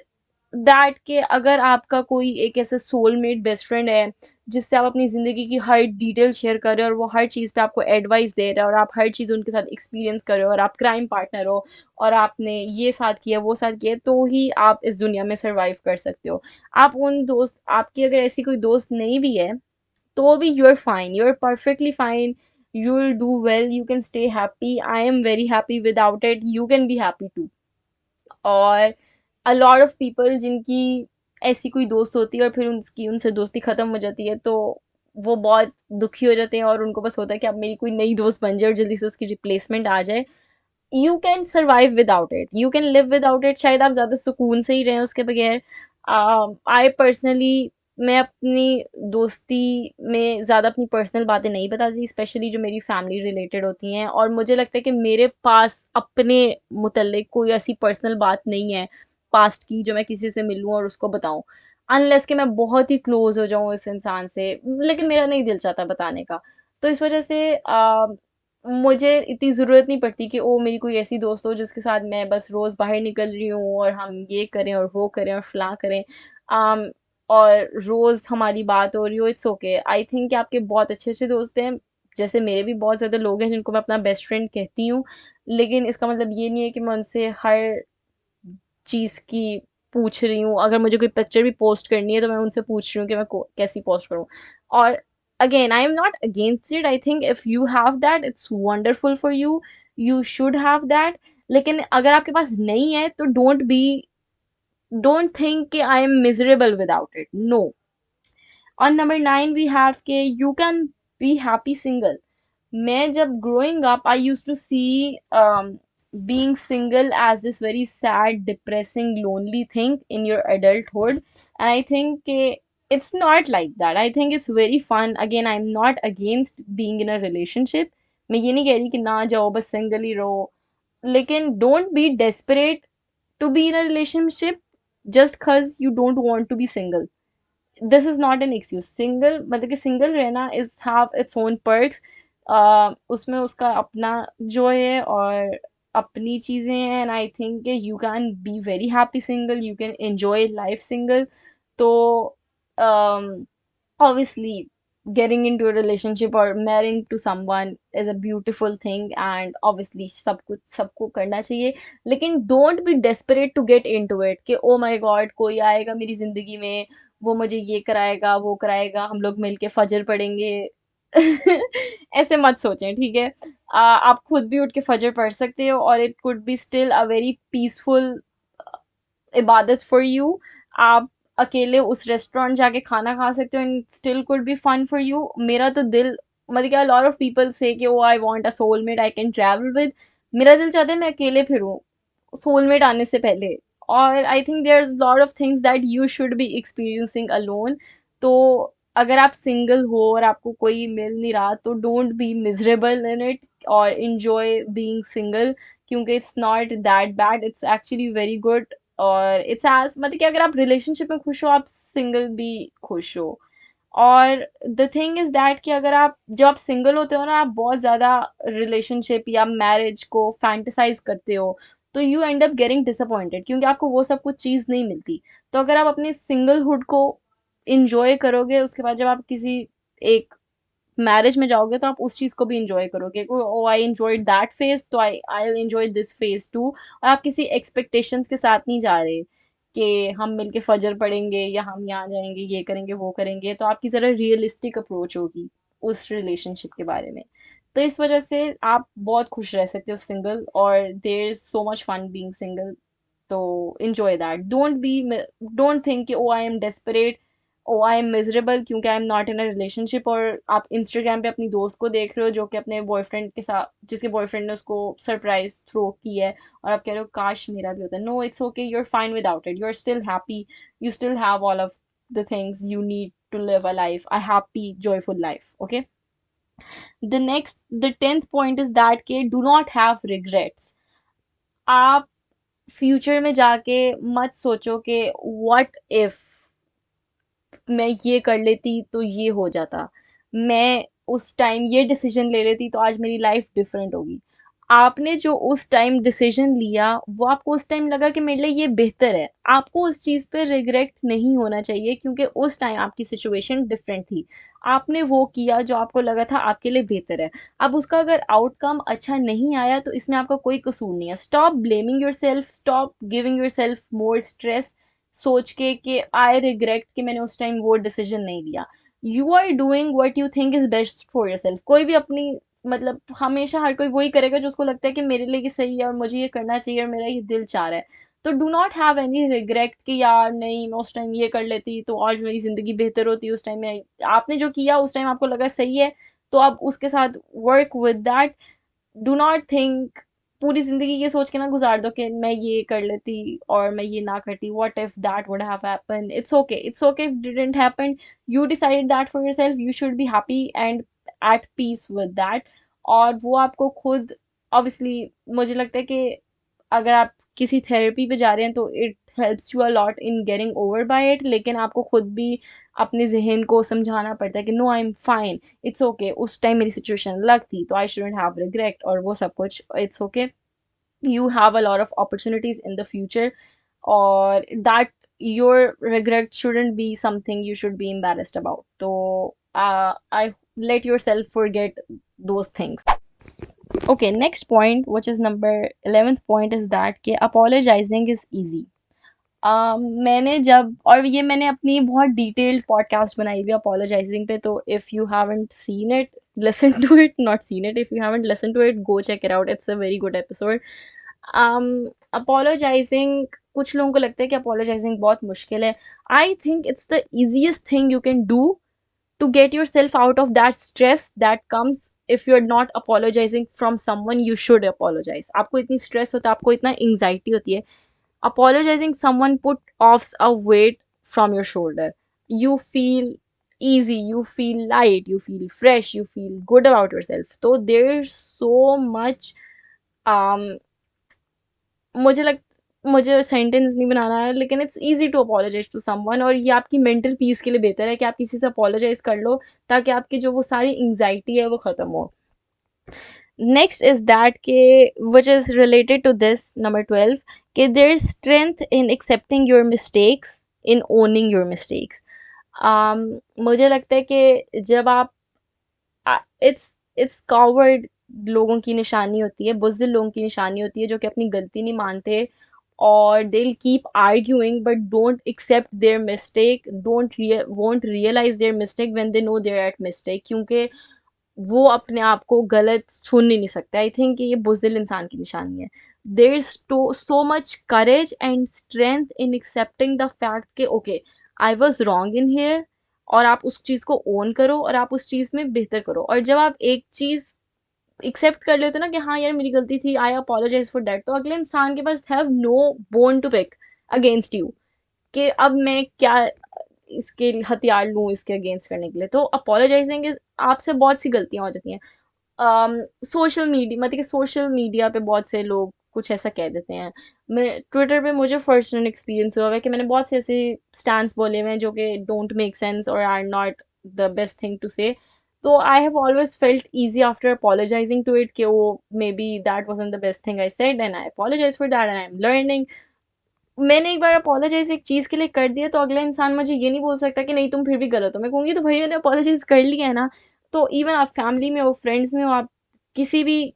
दैट कि अगर आपका कोई एक ऐसे सोलमेट बेस्ट फ्रेंड है जिससे आप अपनी ज़िंदगी की हर डिटेल शेयर कर रहे हो और वो हर चीज़ पे आपको एडवाइस दे रहा है और आप हर चीज़ उनके साथ एक्सपीरियंस कर रहे हो और आप क्राइम पार्टनर हो और आपने ये साथ किया वो साथ किया, तो ही आप इस दुनिया में सर्वाइव कर सकते हो। आप उन दोस्त, आपकी अगर ऐसी कोई दोस्त नहीं भी है तो भी you are fine, you are perfectly fine, you will do well, you can stay happy, I am very happy without it, you can be happy too. और अ लॉट ऑफ पीपल जिनकी ऐसी कोई दोस्त होती है और फिर उनकी उनसे दोस्ती ख़त्म हो जाती है, तो वो बहुत दुखी हो जाते हैं और उनको बस होता है कि अब मेरी कोई नई दोस्त बन जाए और जल्दी से उसकी रिप्लेसमेंट आ जाए। You can survive without it, you can live without it, शायद आप ज़्यादा सुकून से ही रहें उसके बगैर। आई पर्सनली, मैं अपनी दोस्ती में ज़्यादा अपनी पर्सनल बातें नहीं बताती, स्पेशली जो मेरी फैमिली रिलेटेड होती हैं, और मुझे लगता है कि मेरे पास अपने मुतल्लिक कोई ऐसी पर्सनल बात नहीं है पास्ट की जो मैं किसी से मिलूँ और उसको बताऊँ, अनलेस कि मैं बहुत ही क्लोज हो जाऊँ इस इंसान से, लेकिन मेरा नहीं दिल चाहता बताने का। तो इस वजह से मुझे इतनी ज़रूरत नहीं पड़ती कि ओ मेरी कोई ऐसी दोस्त हो जिसके साथ मैं बस रोज़ बाहर निकल रही हूँ और हम ये करें और वो करें और फलां करें, um, और रोज़ हमारी बात हो रही हो। इट्स ओके, आई थिंक कि आपके बहुत अच्छे अच्छे दोस्त हैं, जैसे मेरे भी बहुत ज़्यादा लोग हैं जिनको मैं अपना बेस्ट फ्रेंड कहती हूँ, लेकिन इसका मतलब ये नहीं है कि मैं उनसे हर चीज़ की पूछ रही हूँ। अगर मुझे कोई पिक्चर भी पोस्ट करनी है तो मैं उनसे पूछ रही हूँ कि मैं कैसी पोस्ट करूँ। और again I am not against it, I think if you have that it's wonderful for you, you should have that. लेकिन अगर आपके पास नहीं है तो डोंट थिंक कि I am miserable without it, no. On number 9 we have के you can be happy single. मैं जब growing up, I used to see being single as this very sad, depressing, lonely thing in your adulthood. And I think it's not like that. I think it's very fun. Again, I'm not against being in a relationship. मैं ये नहीं कह रही कि ना जाओ बस single ही रहो, लेकिन don't be desperate to be in a relationship just cause you don't want to be single. This is not an excuse, single मतलब कि सिंगल रहना is have it's own perks, उसमें उसका अपना जो है और अपनी चीज़ें हैं, and I think you can be very happy single, you can enjoy life single. तो obviously getting into a relationship or marrying to someone is a beautiful thing and obviously सब कुछ सबको करना चाहिए, लेकिन don't be desperate to get into it कि oh my god कोई आएगा मेरी ज़िंदगी में, वो मुझे ये कराएगा वो कराएगा, हम लोग मिलके फजर पढ़ेंगे। ऐसे मत सोचें, ठीक है। आप खुद भी उठ के फजर पढ़ सकते हो और it could be still a very peaceful इबादत फॉर यू। आप अकेले उस रेस्टोरेंट जाके खाना खा सकते हो and still could be fun for you. मेरा तो दिल, मतलब क्या, लॉट ऑफ पीपल से कि oh I want a soulmate I can travel with, मेरा दिल चाहता है मैं अकेले फिरूं सोलमेट आने से पहले। और I think there is lot of things that you should be experiencing alone. तो अगर आप सिंगल हो और आपको कोई मिल नहीं रहा तो don't be miserable in it और enjoy बीइंग सिंगल, क्योंकि it's not that bad, it's actually very good. और इट्स एज मतलब कि अगर आप रिलेशनशिप में खुश हो आप सिंगल भी खुश हो। और द थिंग इज दैट कि अगर आप जब आप सिंगल होते हो ना आप बहुत ज़्यादा रिलेशनशिप या मैरिज को फैंटिसाइज करते हो, तो you and up getting disappointed क्योंकि आपको वो सब कुछ चीज़ नहीं मिलती। तो अगर आप अपनी सिंगलहुड को इंजॉय करोगे, उसके बाद जब आप किसी एक मैरिज में जाओगे तो आप उस चीज़ को भी इंजॉय करोगे, ओ आई एंजॉयड दैट फेज तो I enjoy this phase two. और आप किसी एक्सपेक्टेशंस के साथ नहीं जा रहे कि हम मिलके फजर पढ़ेंगे या हम यहाँ जाएंगे ये करेंगे वो करेंगे, तो आपकी ज़रा रियलिस्टिक अप्रोच होगी उस रिलेशनशिप के बारे में। तो इस वजह से आप बहुत खुश रह सकते हो सिंगल, और there is so much fun being single. तो enjoy that. Don't think कि oh I am desperate, oh I am miserable क्योंकि I am not in a relationship। और आप इंस्टाग्राम पे अपनी दोस्त को देख रहे हो जो कि अपने बॉयफ्रेंड के साथ, जिसके बॉयफ्रेंड ने उसको सरप्राइज थ्रो की है, और आप कह रहे हो काश मेरा भी होता। No, it's okay, you are fine without it, you are still happy, you still have all of the things you need to live a happy joyful life, okay? The 10th point is that के do not have regrets। आप future में जाके मत सोचो कि what if मैं ये कर लेती तो ये हो जाता, मैं उस टाइम ये डिसीजन ले लेती तो आज मेरी लाइफ डिफरेंट होगी। आपने जो उस टाइम डिसीजन लिया वो आपको उस टाइम लगा कि मेरे लिए ये बेहतर है, आपको उस चीज़ पे रिग्रेट नहीं होना चाहिए क्योंकि उस टाइम आपकी सिचुएशन डिफरेंट थी। आपने वो किया जो आपको लगा था आपके लिए बेहतर है। अब उसका अगर आउटकम अच्छा नहीं आया तो इसमें आपका कोई कसूर नहीं है। Stop blaming your self, stop giving your self more stress सोच के कि आई रिग्रेट कि मैंने उस टाइम वो डिसीजन नहीं लिया। You are doing what you think is best for yourself. कोई भी अपनी मतलब हमेशा हर कोई वही करेगा जो उसको लगता है कि मेरे लिए ये सही है और मुझे ये करना चाहिए और मेरा ये दिल चाह रहा है। तो do not have any regret कि यार नहीं मैं उस टाइम ये कर लेती तो आज मेरी ज़िंदगी बेहतर होती। उस टाइम में आपने जो किया उस टाइम आपको लगा सही है, तो आप उसके साथ work with that. Do not think पूरी जिंदगी ये सोच के ना गुजार दो कि मैं ये कर लेती और मैं ये ना करती, what if that would have happen. It's okay, it's okay if didn't happen. You decided that for yourself, you should be happy and at peace with that. और वो आपको खुद ऑब्वियसली मुझे लगता है कि अगर आप किसी थेरेपी पे जा रहे हैं तो it helps you a lot in getting over by it, लेकिन आपको खुद भी अपने जहन को समझाना पड़ता है कि no I am fine, it's okay, उस टाइम मेरी सिचुएशन अलग थी तो आई शुडंट हैव रिग्रेट और वो सब कुछ। It's okay, you have a lot of opportunities in the future, or that your regret shouldn't be something you should be embarrassed about. So I let yourself forget those things. Okay, next point, which is number 11th point, is that कि apologizing is easy. मैंने जब और ये मैंने अपनी बहुत detailed podcast बनाई हुई है अपोलोजाइजिंग पे, तो if you haven't seen it listen to it, not seen it, if you haven't listen to it go check it out, it's a very good episode. Apologising, कुछ लोगों को लगता है कि अपोलोजाइजिंग बहुत मुश्किल है। I think it's the easiest thing you can do to get yourself out of that stress that comes if you're not apologizing from someone you should apologize। आपको इतनी स्ट्रेस होता है, आपको इतना एंग्जाइटी होती है, apologizing someone put offs a weight from your shoulder। You feel easy, you feel light, you feel fresh, you feel good about yourself। so there's so much um मुझे मुझे सेंटेंस नहीं बनाना है, लेकिन it's easy to apologise to someone, और ये आपकी mental peace के लिए बेहतर है कि आप किसी से अपोलोजाइज कर लो ताकि आपकी जो वो सारी एंग्जाइटी है वो ख़त्म हो। नेक्स्ट इज दैट के which is related to this number 12 कि there is strength in accepting your mistakes, in owning your mistakes. मुझे लगता है कि जब आप इट्स कॉवर्ड लोगों की निशानी होती है, बुज़दिल लोगों की निशानी होती है जो कि अपनी गलती नहीं मानते और they will keep arguing but don't accept their mistake, won't realise their mistake when they know they're at mistake, क्योंकि वो अपने आप को गलत सुन ही नहीं सकते। आई थिंक ये बुज़दिल इंसान की निशानी है। There is so much courage and strength in accepting the fact कि okay I was wrong in here, और आप उस चीज़ को ओन करो और आप उस चीज़ में बेहतर करो। और जब आप एक चीज़ एक्सेप्ट कर लेते हो ना कि हाँ यार मेरी गलती थी, आई अपोलोजाइज फॉर दैट, तो अगले इंसान के पास have no bone to pick against you कि अब मैं क्या इसके हथियार लूँ इसके अगेंस्ट करने के लिए। तो अपोलोजाइजिंग इज, आपसे बहुत सी गलतियाँ हो जाती हैं। सोशल मीडिया मतलब कि सोशल मीडिया पे बहुत से लोग कुछ ऐसा कह देते हैं। मैं ट्विटर पे मुझे पर्सनल एक्सपीरियंस हुआ है कि मैंने बहुत से ऐसे स्टैंड्स बोले हुए हैं जो कि डोंट मेक सेंस और are not the best thing to say. तो I have always felt easy after apologising to it कि वो maybe that wasn't the best thing I said and I apologise for that and I am learning. मैंने एक बार apologise एक चीज के लिए कर दिया तो अगला इंसान मुझे ये नहीं बोल सकता कि नहीं तुम फिर भी गलत हो। मैं कहूंगी तो भाई मैंने अपोलोजाइज कर लिया है ना। तो इवन आप फैमिली में हो, फ्रेंड्स में हो, आप किसी भी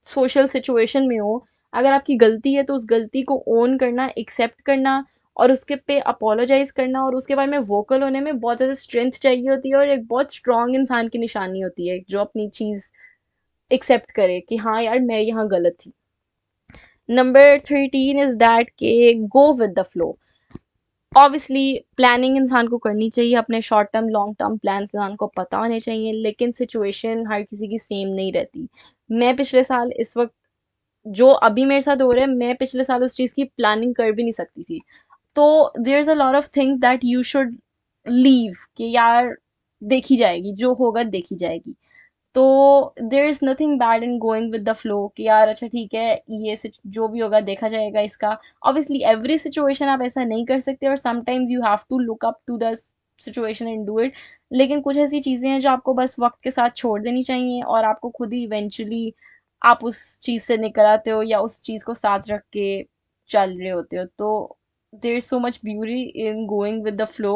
सोशल सिचुएशन में हो, अगर आपकी गलती है तो उस गलती को ओन करना, एक्सेप्ट करना और उसके पे अपोलोजाइज करना और उसके बारे में वोकल होने में बहुत ज़्यादा स्ट्रेंथ चाहिए होती है और एक बहुत स्ट्रांग इंसान की निशानी होती है जो अपनी चीज़ एक्सेप्ट करे कि हाँ यार मैं यहाँ गलत थी। नंबर 13 इज दैट के go with the flow. Obviously planning इंसान को करनी चाहिए, अपने short term long term plan इंसान को पता होने चाहिए, लेकिन सिचुएशन हर किसी की सेम नहीं रहती। मैं पिछले साल इस वक्त जो अभी मेरे साथ हो रहा है, मैं पिछले साल उस चीज़ की प्लानिंग कर भी नहीं सकती थी। तो there is a lot of things that you should leave कि यार देखी जाएगी, जो होगा देखी जाएगी। तो there is nothing bad in going with the flow कि यार अच्छा ठीक है, ये जो भी होगा देखा जाएगा इसका। ऑब्वियसली एवरी सिचुएशन आप ऐसा नहीं कर सकते और sometimes you have to look up to the situation and do it. लेकिन कुछ ऐसी चीज़ें हैं जो आपको बस वक्त के साथ छोड़ देनी चाहिए और आपको खुद ही इवेंचुअली आप उस चीज़ से निकल आते हो या उस चीज़ को साथ रख के चल रहे होते हो। तो there is so much beauty in going with the flow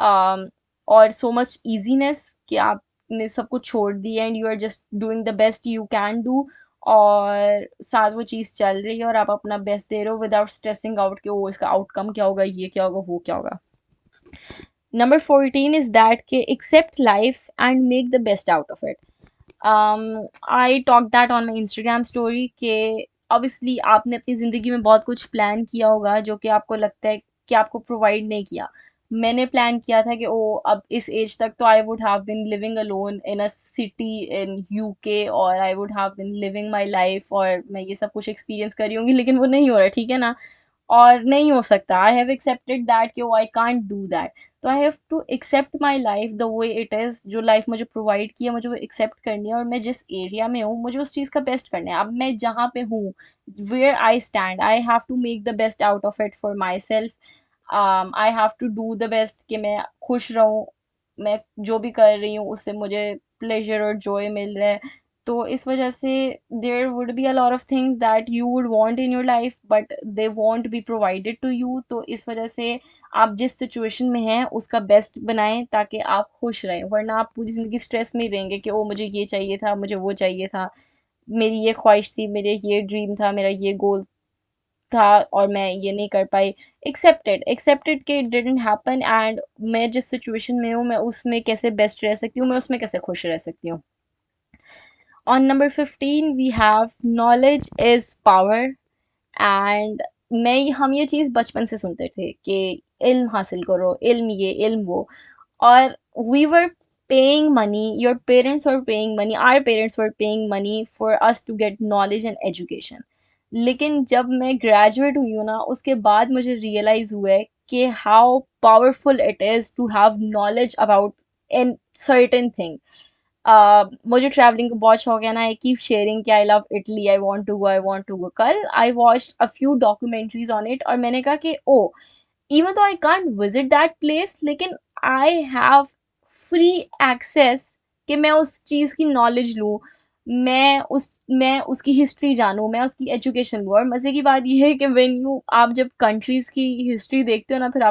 और सो मच ईजीनेस कि आप ने सब कुछ छोड़ दिया and you are just doing the best you can do और साथ वो चीज़ चल रही है और आप अपना बेस्ट दे रहे हो विदाउट स्ट्रेसिंग आउट कि ओ इसका आउटकम क्या होगा, ये क्या होगा, वो क्या होगा। नंबर 14 इज दैट के accept life and make the best out of it. I talk that on my Instagram story के ऑब्वियसली आपने अपनी ज़िंदगी में बहुत कुछ प्लान किया होगा जो कि आपको लगता है कि आपको प्रोवाइड नहीं किया। मैंने प्लान किया था कि ओ अब इस एज तक तो I would have been living alone in a city in UK और I would have been living my life और मैं ये सब कुछ एक्सपीरियंस करी होंगी, लेकिन वो नहीं हो रहा है, ठीक है ना। और नहीं हो सकता, आई हैव एक्सेप्टेड दैट कि oh I can't do that. तो I have to accept my life the way it is. जो लाइफ मुझे प्रोवाइड किया मुझे वो एक्सेप्ट करनी है और मैं जिस एरिया में हूँ मुझे उस चीज़ का बेस्ट करना है। अब मैं जहाँ पे हूँ, where I stand, I have to make the best out of it for myself. I have to do the best कि मैं खुश रहूँ, मैं जो भी कर रही हूँ उससे मुझे प्लेजर और जॉय मिल रहा है। तो इस वजह से there would be a lot of things that you would want in your life but they won't be provided to you. तो इस वजह से आप जिस सिचुएशन में हैं उसका बेस्ट बनाएं ताकि आप खुश रहें, वरना आप पूरी ज़िंदगी स्ट्रेस में ही रहेंगे कि ओ मुझे ये चाहिए था, मुझे वो चाहिए था, मेरी ये ख्वाहिश थी, मेरे ये ड्रीम था, मेरा ये गोल था और मैं ये नहीं कर पाई। एक्सेप्टेड कि इट डिडंट हैपन एंड मैं जिस सिचुएशन में हूँ मैं उसमें कैसे बेस्ट रह सकती हूँ, मैं उसमें कैसे खुश रह सकती हूँ। On number 15 we have knowledge is power and मैं हम ये चीज़ बचपन से सुनते थे कि इल्म हासिल करो, इल्म ये इल्म वो। और we were paying money, your parents were paying money, our parents were paying money for us to get knowledge and education. लेकिन जब मैं ग्रेजुएट हुई हूँ ना उसके बाद मुझे रियलाइज़ हुआ है कि how powerful it is to have knowledge about in certain thing. मुझे ट्रैवलिंग का बहुत शौक है ना, आई कीप शेयरिंग कि I love Italy, I want to go, I want to go. कल I watched a few documentaries on it और मैंने कहा कि oh even though I can't visit that place लेकिन आई हैव फ्री एक्सेस कि मैं उस चीज़ की नॉलेज लूँ, मैं उसकी हिस्ट्री जानूँ, मैं उसकी एजुकेशन लूँ। और मज़े की बात यह है कि व्हेन यू आप जब कंट्रीज़ की हिस्ट्री देखते हो ना फिर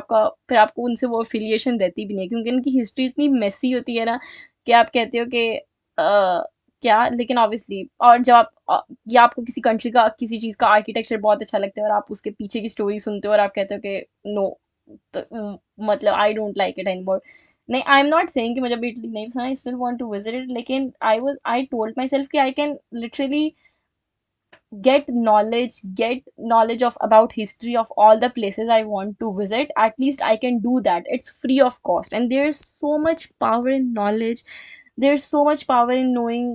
आपको उनसे वो एफिलिएशन रहती भी नहीं क्योंकि उनकी हिस्ट्री इतनी मेसी होती है ना कि आप कहते हो कि क्या। लेकिन ऑब्वियसली और जब आप या आपको किसी कंट्री का किसी चीज़ का आर्किटेक्चर बहुत अच्छा लगता है और आप उसके पीछे की स्टोरी सुनते हो और आप कहते हो कि नो, मतलब I don't like it anymore. नहीं, आई एम नॉट सेइंग कि मुझे अभी इटली नहीं पसंद, I still want to visit it, लेकिन आई टोल्ड माई सेल्फ कि I can literally get knowledge of about history of all the places I want to visit. At least I can do that, it's free of cost and there's so much power in knowledge, there's so much power in knowing।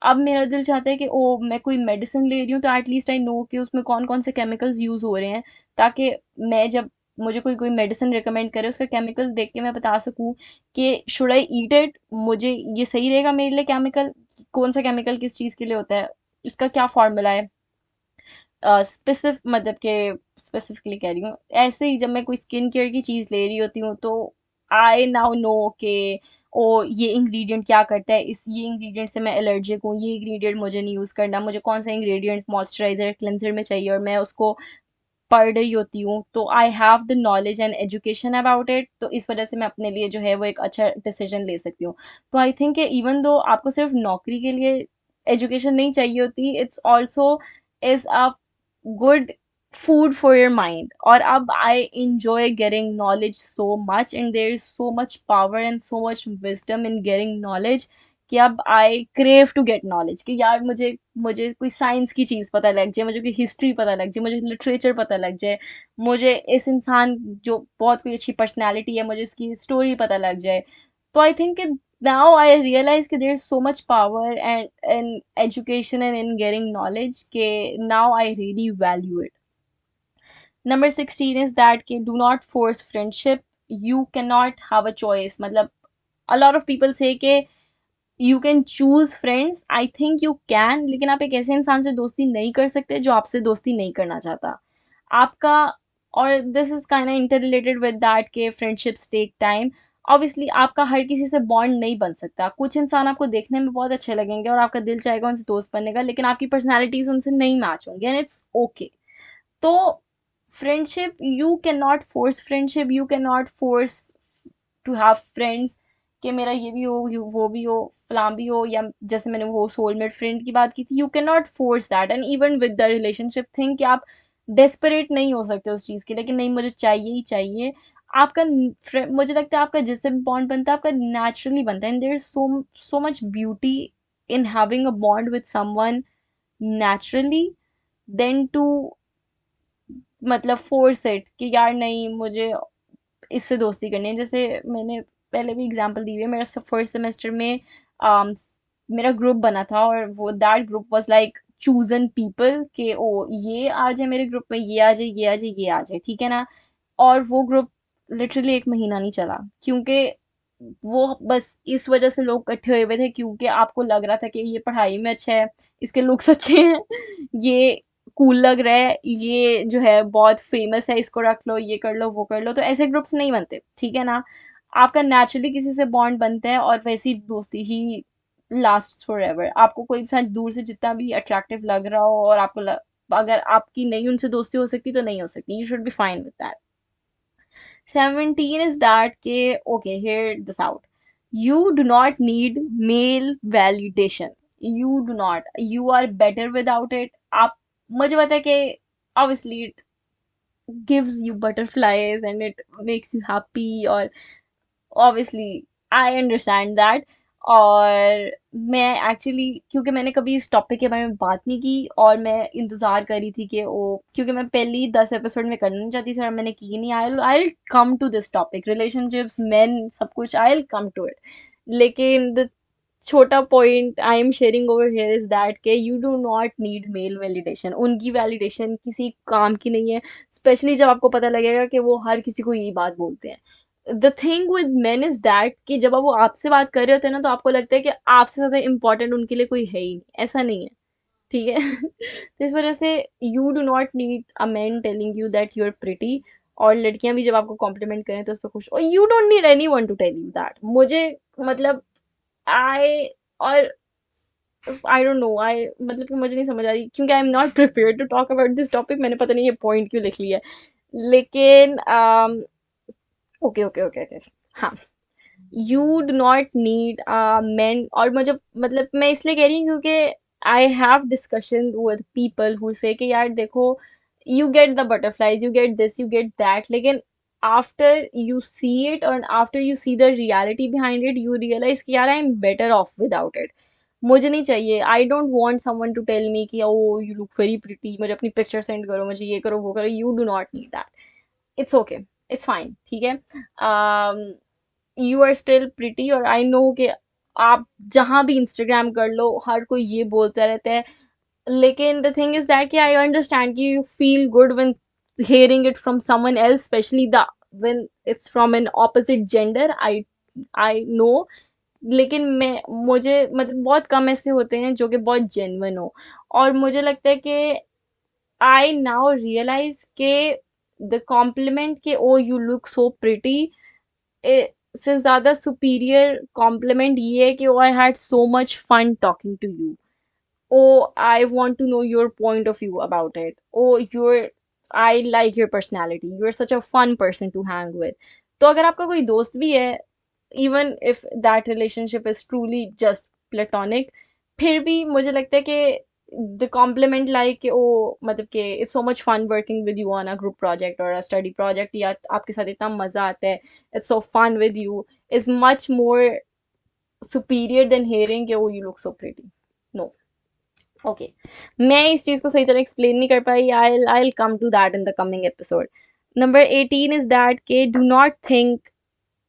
अब मेरा दिल चाहता है कि ओ मैं कोई medicine ले रही हूँ तो एटलीस्ट आई नो कि उसमें कौन कौन से केमिकल्स यूज़ हो रहे हैं ताकि मैं जब मुझे कोई कोई मेडिसिन रिकमेंड करे उसका केमिकल देख के मैं बता सकूँ कि शुड आई ईट इट, मुझे ये सही रहेगा मेरे लिए केमिकल, कौन सा केमिकल किस चीज़ के लिए होता है, इसका क्या फॉर्मूला है। स्पेसिफिक मतलब के स्पेसिफिकली कह रही हूँ, ऐसे ही जब मैं कोई स्किन केयर की चीज़ ले रही होती हूँ तो आई नाउ नो के ओ ये इंग्रेडिएंट क्या करता है, इस ये इंग्रेडिएंट से मैं एलर्जिक हूँ, ये इंग्रेडिएंट मुझे नहीं यूज़ करना, मुझे कौन सा इंग्रेडिएंट मॉइस्चराइजर क्लेंजर में चाहिए और मैं उसको पढ़ रही होती हूँ, तो I have the knowledge and education about it, तो इस वजह से मैं अपने लिए जो है वो एक अच्छा डिसीजन ले सकती हूँ। तो आई थिंक इवन दो आपको सिर्फ नौकरी के लिए एजुकेशन नहीं चाहिए होती, it's also is a good food for your mind. और अब I enjoy getting knowledge so much and there is so much power and so much wisdom in getting knowledge कि अब I crave to get knowledge कि यार मुझे मुझे कोई science की चीज़ पता लग जाए, मुझे कोई हिस्ट्री पता लग जाए, मुझे लिटरेचर पता लग जाए, मुझे इस इंसान जो बहुत कोई अच्छी पर्सनैलिटी है मुझे इसकी स्टोरी पता लग जाए। तो I think now I realise कि there is so much power and in education and in getting knowledge के now I really value it. Number 16 is that कि do not force friendship, you can not have a choice. मतलब a lot of people say कि you can choose friends, I think you can, लेकिन आप एक ऐसे इंसान से दोस्ती नहीं कर सकते जो आपसे दोस्ती नहीं करना चाहता आपका। और this is kind inter related with that के फ्रेंडशिप्स टेक टाइम। ऑब्वियसली आपका हर किसी से बॉन्ड नहीं बन सकता, कुछ इंसान आपको देखने में बहुत अच्छे लगेंगे और आपका दिल चाहेगा उनसे दोस्त बनने का, लेकिन आपकी पर्सनैलिटीज उनसे नहीं मैच होंगी एंड इट्स ओके। तो friendship, you can not force friendship, you can not force to have friends कि मेरा ये भी हो वो भी हो फलां भी हो, या जैसे मैंने वो सोलमेट फ्रेंड की बात की थी, you can not force that. And even with the relationship thing कि आप डेस्परेट नहीं हो सकते उस चीज़ के, लेकिन नहीं मुझे चाहिए ही चाहिए। आपका मुझे लगता है आपका जिससे भी बॉन्ड बनता है आपका नेचुरली बनता है, and there is so so much beauty in having a bond with someone naturally then to मतलब फोर्स इट कि यार नहीं मुझे इससे दोस्ती करनी है। जैसे मैंने पहले भी एग्जांपल दी हुई है, मेरा फर्स्ट सेमेस्टर में मेरा ग्रुप बना था और वो that group was like chosen people के ओ ये आ जाए मेरे ग्रुप में, ये आ जाए ये आ जाए ये आ जाए, ठीक है ना। और वो ग्रुप लिटरली एक महीना नहीं चला, क्योंकि वो बस इस वजह से लोग इकट्ठे हुए हुए थे क्योंकि आपको लग रहा था कि ये पढ़ाई में अच्छा है, इसके लुक्स अच्छे हैं, ये कूल लग रहा है, ये जो है बहुत फेमस है, इसको रख लो, ये कर लो वो कर लो। तो ऐसे ग्रुप्स नहीं बनते, ठीक है ना। आपका नेचुरली किसी से बॉन्ड बनता है और वैसी दोस्ती ही लास्ट फॉर एवर। आपको कोई इंसान दूर से जितना भी अट्रैक्टिव लग रहा हो और अगर आपकी नहीं उनसे दोस्ती हो सकती तो नहीं हो सकती, you should be fine with that. 17 is that के okay, hear this out, you do not need male validation, you do not, you are better without it। आप मुझे पता है कि obviously it gives you butterflies and it makes you happy और obviously I understand that. और मैं actually क्योंकि मैंने कभी इस टॉपिक के बारे में बात नहीं की और मैं इंतज़ार कर रही थी कि वो, क्योंकि मैं पहली 10 एपिसोड में करना नहीं चाहती थी और मैंने की नहीं। I I come to this topic relationships man सब कुछ, आई कम टू इट। लेकिन द छोटा point I am sharing over here is that के you do not need male validation, उनकी वैलिडेशन किसी काम की नहीं है, स्पेशली जब आपको पता लगेगा कि वो हर किसी को यही बात बोलते हैं। The thing with main is that कि जब वो आपसे बात कर रहे होते हैं ना तो आपको लगता है कि आपसे ज़्यादा इंपॉर्टेंट उनके लिए कोई है ही नहीं, ऐसा नहीं है, ठीक है। तो इस वजह से you do not need a man telling you that you are pretty, और लड़कियां भी जब आपको कॉम्प्लीमेंट करें तो उस पर खुश, और you don't need anyone to tell you that. मुझे मतलब आई और आई डोंट नो, आई मतलब कि मुझे नहीं समझ आ रही क्योंकि I am not prepare to talk about this topic, मैंने पता नहीं ये पॉइंट क्यों लिख लिया है। लेकिन ओके ओके ओके ओके, हाँ, you do not need men. और मुझे मतलब मैं इसलिए कह रही हूँ क्योंकि I have discussion with people who say कि यार देखो you get the butterflies, you get this, you get that, लेकिन आफ्टर यू सी इट और after you see the reality behind it you realise कि यार I am better off without it. मुझे नहीं चाहिए, I don't want someone to tell me कि oh you look very pretty, मुझे अपनी picture send करो, मुझे ये करो वो करो, you do not need that. It's okay, it's fine, ठीक है। यू आर स्टिल प्रिटी और आई नो कि आप जहाँ भी इंस्टाग्राम कर लो हर कोई ये बोलता रहता है, लेकिन द थिंग इज दैट कि आई अंडरस्टैंड कि you feel good when hearing it from someone else, especially the when it's from an opposite gender, I know। लेकिन मैं मुझे मतलब बहुत कम ऐसे होते हैं जो कि बहुत जेन्युइन हो, और मुझे लगता है कि आई नाउ रियलाइज के द कॉम्प्लीमेंट के oh you look so pretty से ज्यादा सुपीरियर कॉम्प्लीमेंट ये है कि oh I had so much fun talking to you. Oh, I want to know your point of view about it. Oh, I like your personality. You're such a fun person to hang with. तो अगर आपका कोई दोस्त भी है, even if that relationship is truly just platonic, फिर भी मुझे लगता है कि the compliment like कि ओ मतलब कि it's so much fun working with you on a group project or a study project या आपके साथ इतना मजा आता है, it's so fun with you, is much more superior than hearing कि oh you look so pretty. No. Okay मैं इस चीज को सही तरह एक्सप्लेन नहीं कर पाई. I come to that in the coming episode. Number 18 is that के डू नॉट थिंक.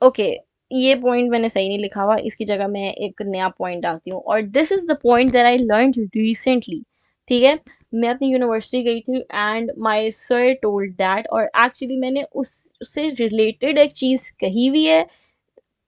ओके ये पॉइंट मैंने सही नहीं लिखा हुआ, इसकी जगह मैं एक नया पॉइंट डालती हूँ और this is the point that I learn recently. ठीक है, मैं अपनी यूनिवर्सिटी गई थी and my sir told that, और एक्चुअली मैंने उससे रिलेटेड एक चीज़ कही हुई है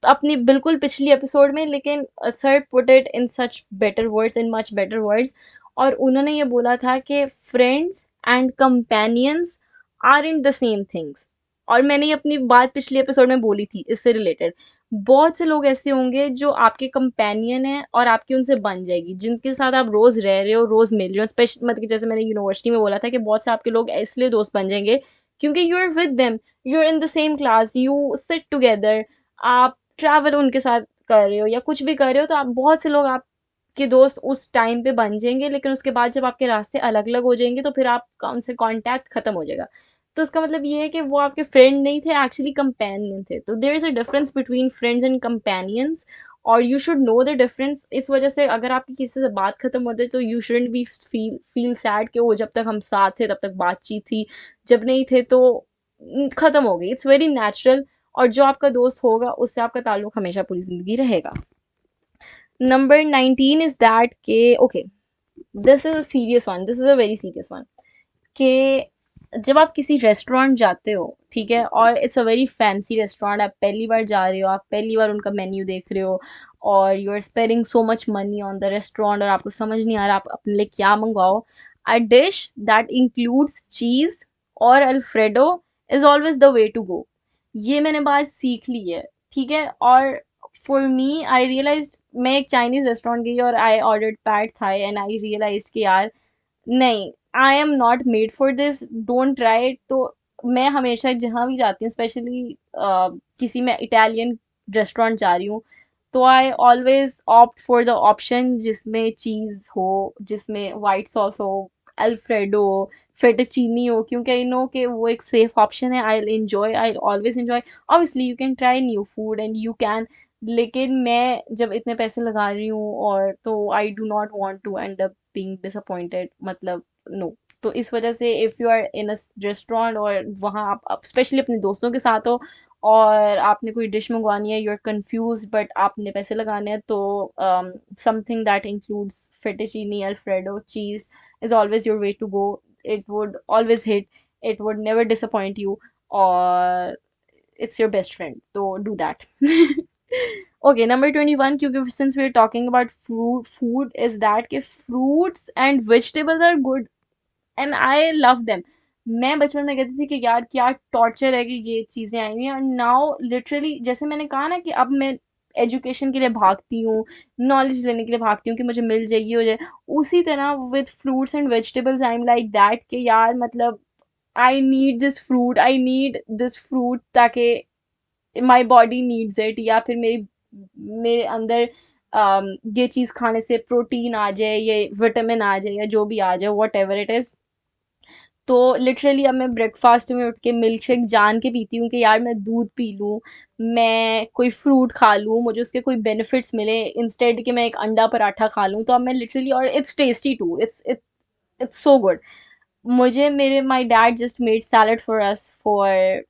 अपनी बिल्कुल पिछली एपिसोड में, लेकिन sir put it in such better words, in much better words. और उन्होंने ये बोला था कि friends and companions are in the same things. और मैंने ये अपनी बात पिछली एपिसोड में बोली थी इससे रिलेटेड. बहुत से लोग ऐसे होंगे जो आपके कंपेनियन हैं और आपकी उनसे बन जाएगी, जिनके साथ आप रोज रह रहे हो, रोज मिल रहे हो. स्पेशल मतलब कि जैसे मैंने यूनिवर्सिटी में बोला था कि बहुत से आपके लोग इसलिए दोस्त बन जाएंगे क्योंकि you are with them, you are in the same class, you sit together, आप ट्रैवल उनके साथ कर रहे हो या कुछ भी कर रहे हो, तो आप बहुत से लोग आपके दोस्त उस टाइम पे बन जाएंगे, लेकिन उसके बाद जब आपके रास्ते अलग अलग हो जाएंगे तो फिर आपका उनसे कांटेक्ट खत्म हो जाएगा. तो उसका मतलब ये है कि वो आपके फ्रेंड नहीं थे, एक्चुअली कंपेनियन थे. तो there is a difference between friends and companions, और you should know the difference. इस वजह से अगर आपकी किसी से बात खत्म होती है तो you shouldn't be feel sad कि वो जब तक हम साथ थे तब तक बातचीत थी, जब नहीं थे तो खत्म हो गई. It's very natural. और जो आपका दोस्त होगा उससे आपका ताल्लुक हमेशा पूरी जिंदगी रहेगा. नंबर 19 इज दैट के okay this is a serious one, this is a very serious one. कि जब आप किसी रेस्टोरेंट जाते हो, ठीक है, और it's a very fancy restaurant, आप पहली बार जा रहे हो, आप पहली बार उनका मेन्यू देख रहे हो और you are spending so much money on the restaurant और आपको समझ नहीं आ रहा आप अपने लिए क्या मंगवाओ. A dish that includes cheese और Alfredo is always the way to go. ये मैंने बात सीख ली है. ठीक है, और फॉर मी आई रियलाइज, मैं एक चाइनीज रेस्टोरेंट गई और I ordered pad Thai and I realise कि यार नहीं, I am not made for this, don't try. तो मैं हमेशा जहाँ भी जाती हूँ, स्पेशली किसी में इटालियन रेस्टोरेंट जा रही हूँ, तो I always opt for the option जिसमें चीज़ हो, जिसमें वाइट सॉस हो, अल्फ्रेडो हो, फेटचीनी हो, क्योंकि आई नो कि वो एक सेफ ऑप्शन है. I always enjoy. Obviously you can try new food and you can, लेकिन मैं जब इतने पैसे लगा रही हूँ और तो I do not want to end up being disappointed, मतलब नो. तो इस वजह से if you are in a restaurant और वहाँ आप स्पेशली अपने दोस्तों के साथ हो और आपने कोई डिश मंगवानी है, यू आर कंफ्यूज बट आपने पैसे लगाने हैं, तो something that includes fettuccine alfredo cheese is always your way to go. It would always hit, it would never disappoint you, और it's your best friend, so do that. Okay, number 21, क्योंकि since we're talking about food is that कि fruits and vegetables are good and I love them. मैं बचपन में कहती थी कि यार क्या टॉर्चर है कि ये चीज़ें आई हुई हैं, और नाउ लिटरली जैसे मैंने कहा ना कि अब मैं एजुकेशन के लिए भागती हूँ, नॉलेज लेने के लिए भागती हूँ कि मुझे मिल जाएगी हो जाए, उसी तरह with fruits and vegetables I am like that कि यार मतलब आई नीड दिस फ्रूट ताकि माई बॉडी नीड्स इट, या फिर मेरी मेरे अंदर ये चीज़ खाने से प्रोटीन आ जाए, ये विटामिन आ जाए, या जो भी आ जाए, वॉट एवर इट इज़. तो लिटरली अब मैं ब्रेकफास्ट में उठ के मिल्क शेक जान के पीती हूँ कि यार मैं दूध पी लूँ, मैं कोई फ्रूट खा लूँ, मुझे उसके कोई बेनिफिट्स मिले, इंस्टेड कि मैं एक अंडा पराठा खा लूँ. तो अब मैं लिटरली, और it's tasty too, it's so good. मुझे मेरे my dad just made salad for us for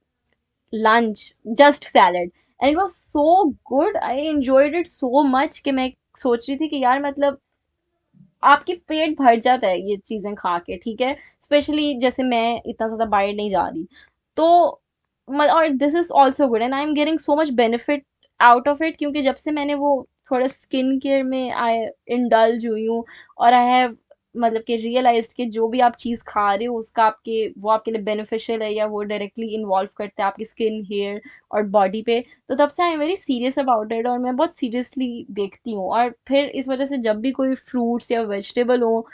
lunch, just salad, and it was so good. I enjoyed it so much कि मैं सोच रही थी कि यार मतलब आपकी पेट भर जाता है ये चीज़ें खा के, ठीक है, स्पेशली जैसे मैं इतना ज़्यादा बाहर नहीं जा रही. तो और this is also good and I am getting so much benefit out of it, क्योंकि जब से मैंने वो थोड़ा स्किन केयर में आई इंडल्ज हुई हूँ और आई हैव मतलब कि रियलाइज्ड कि जो भी आप चीज़ खा रहे हो उसका आपके वो आपके लिए बेनिफिशियल है या वो डायरेक्टली इन्वॉल्व करता है आपकी स्किन, हेयर और बॉडी पे। तो तब से आई am very serious about it और मैं बहुत सीरियसली देखती हूँ। और फिर इस वजह से जब भी कोई फ्रूट्स या वेजिटेबल हो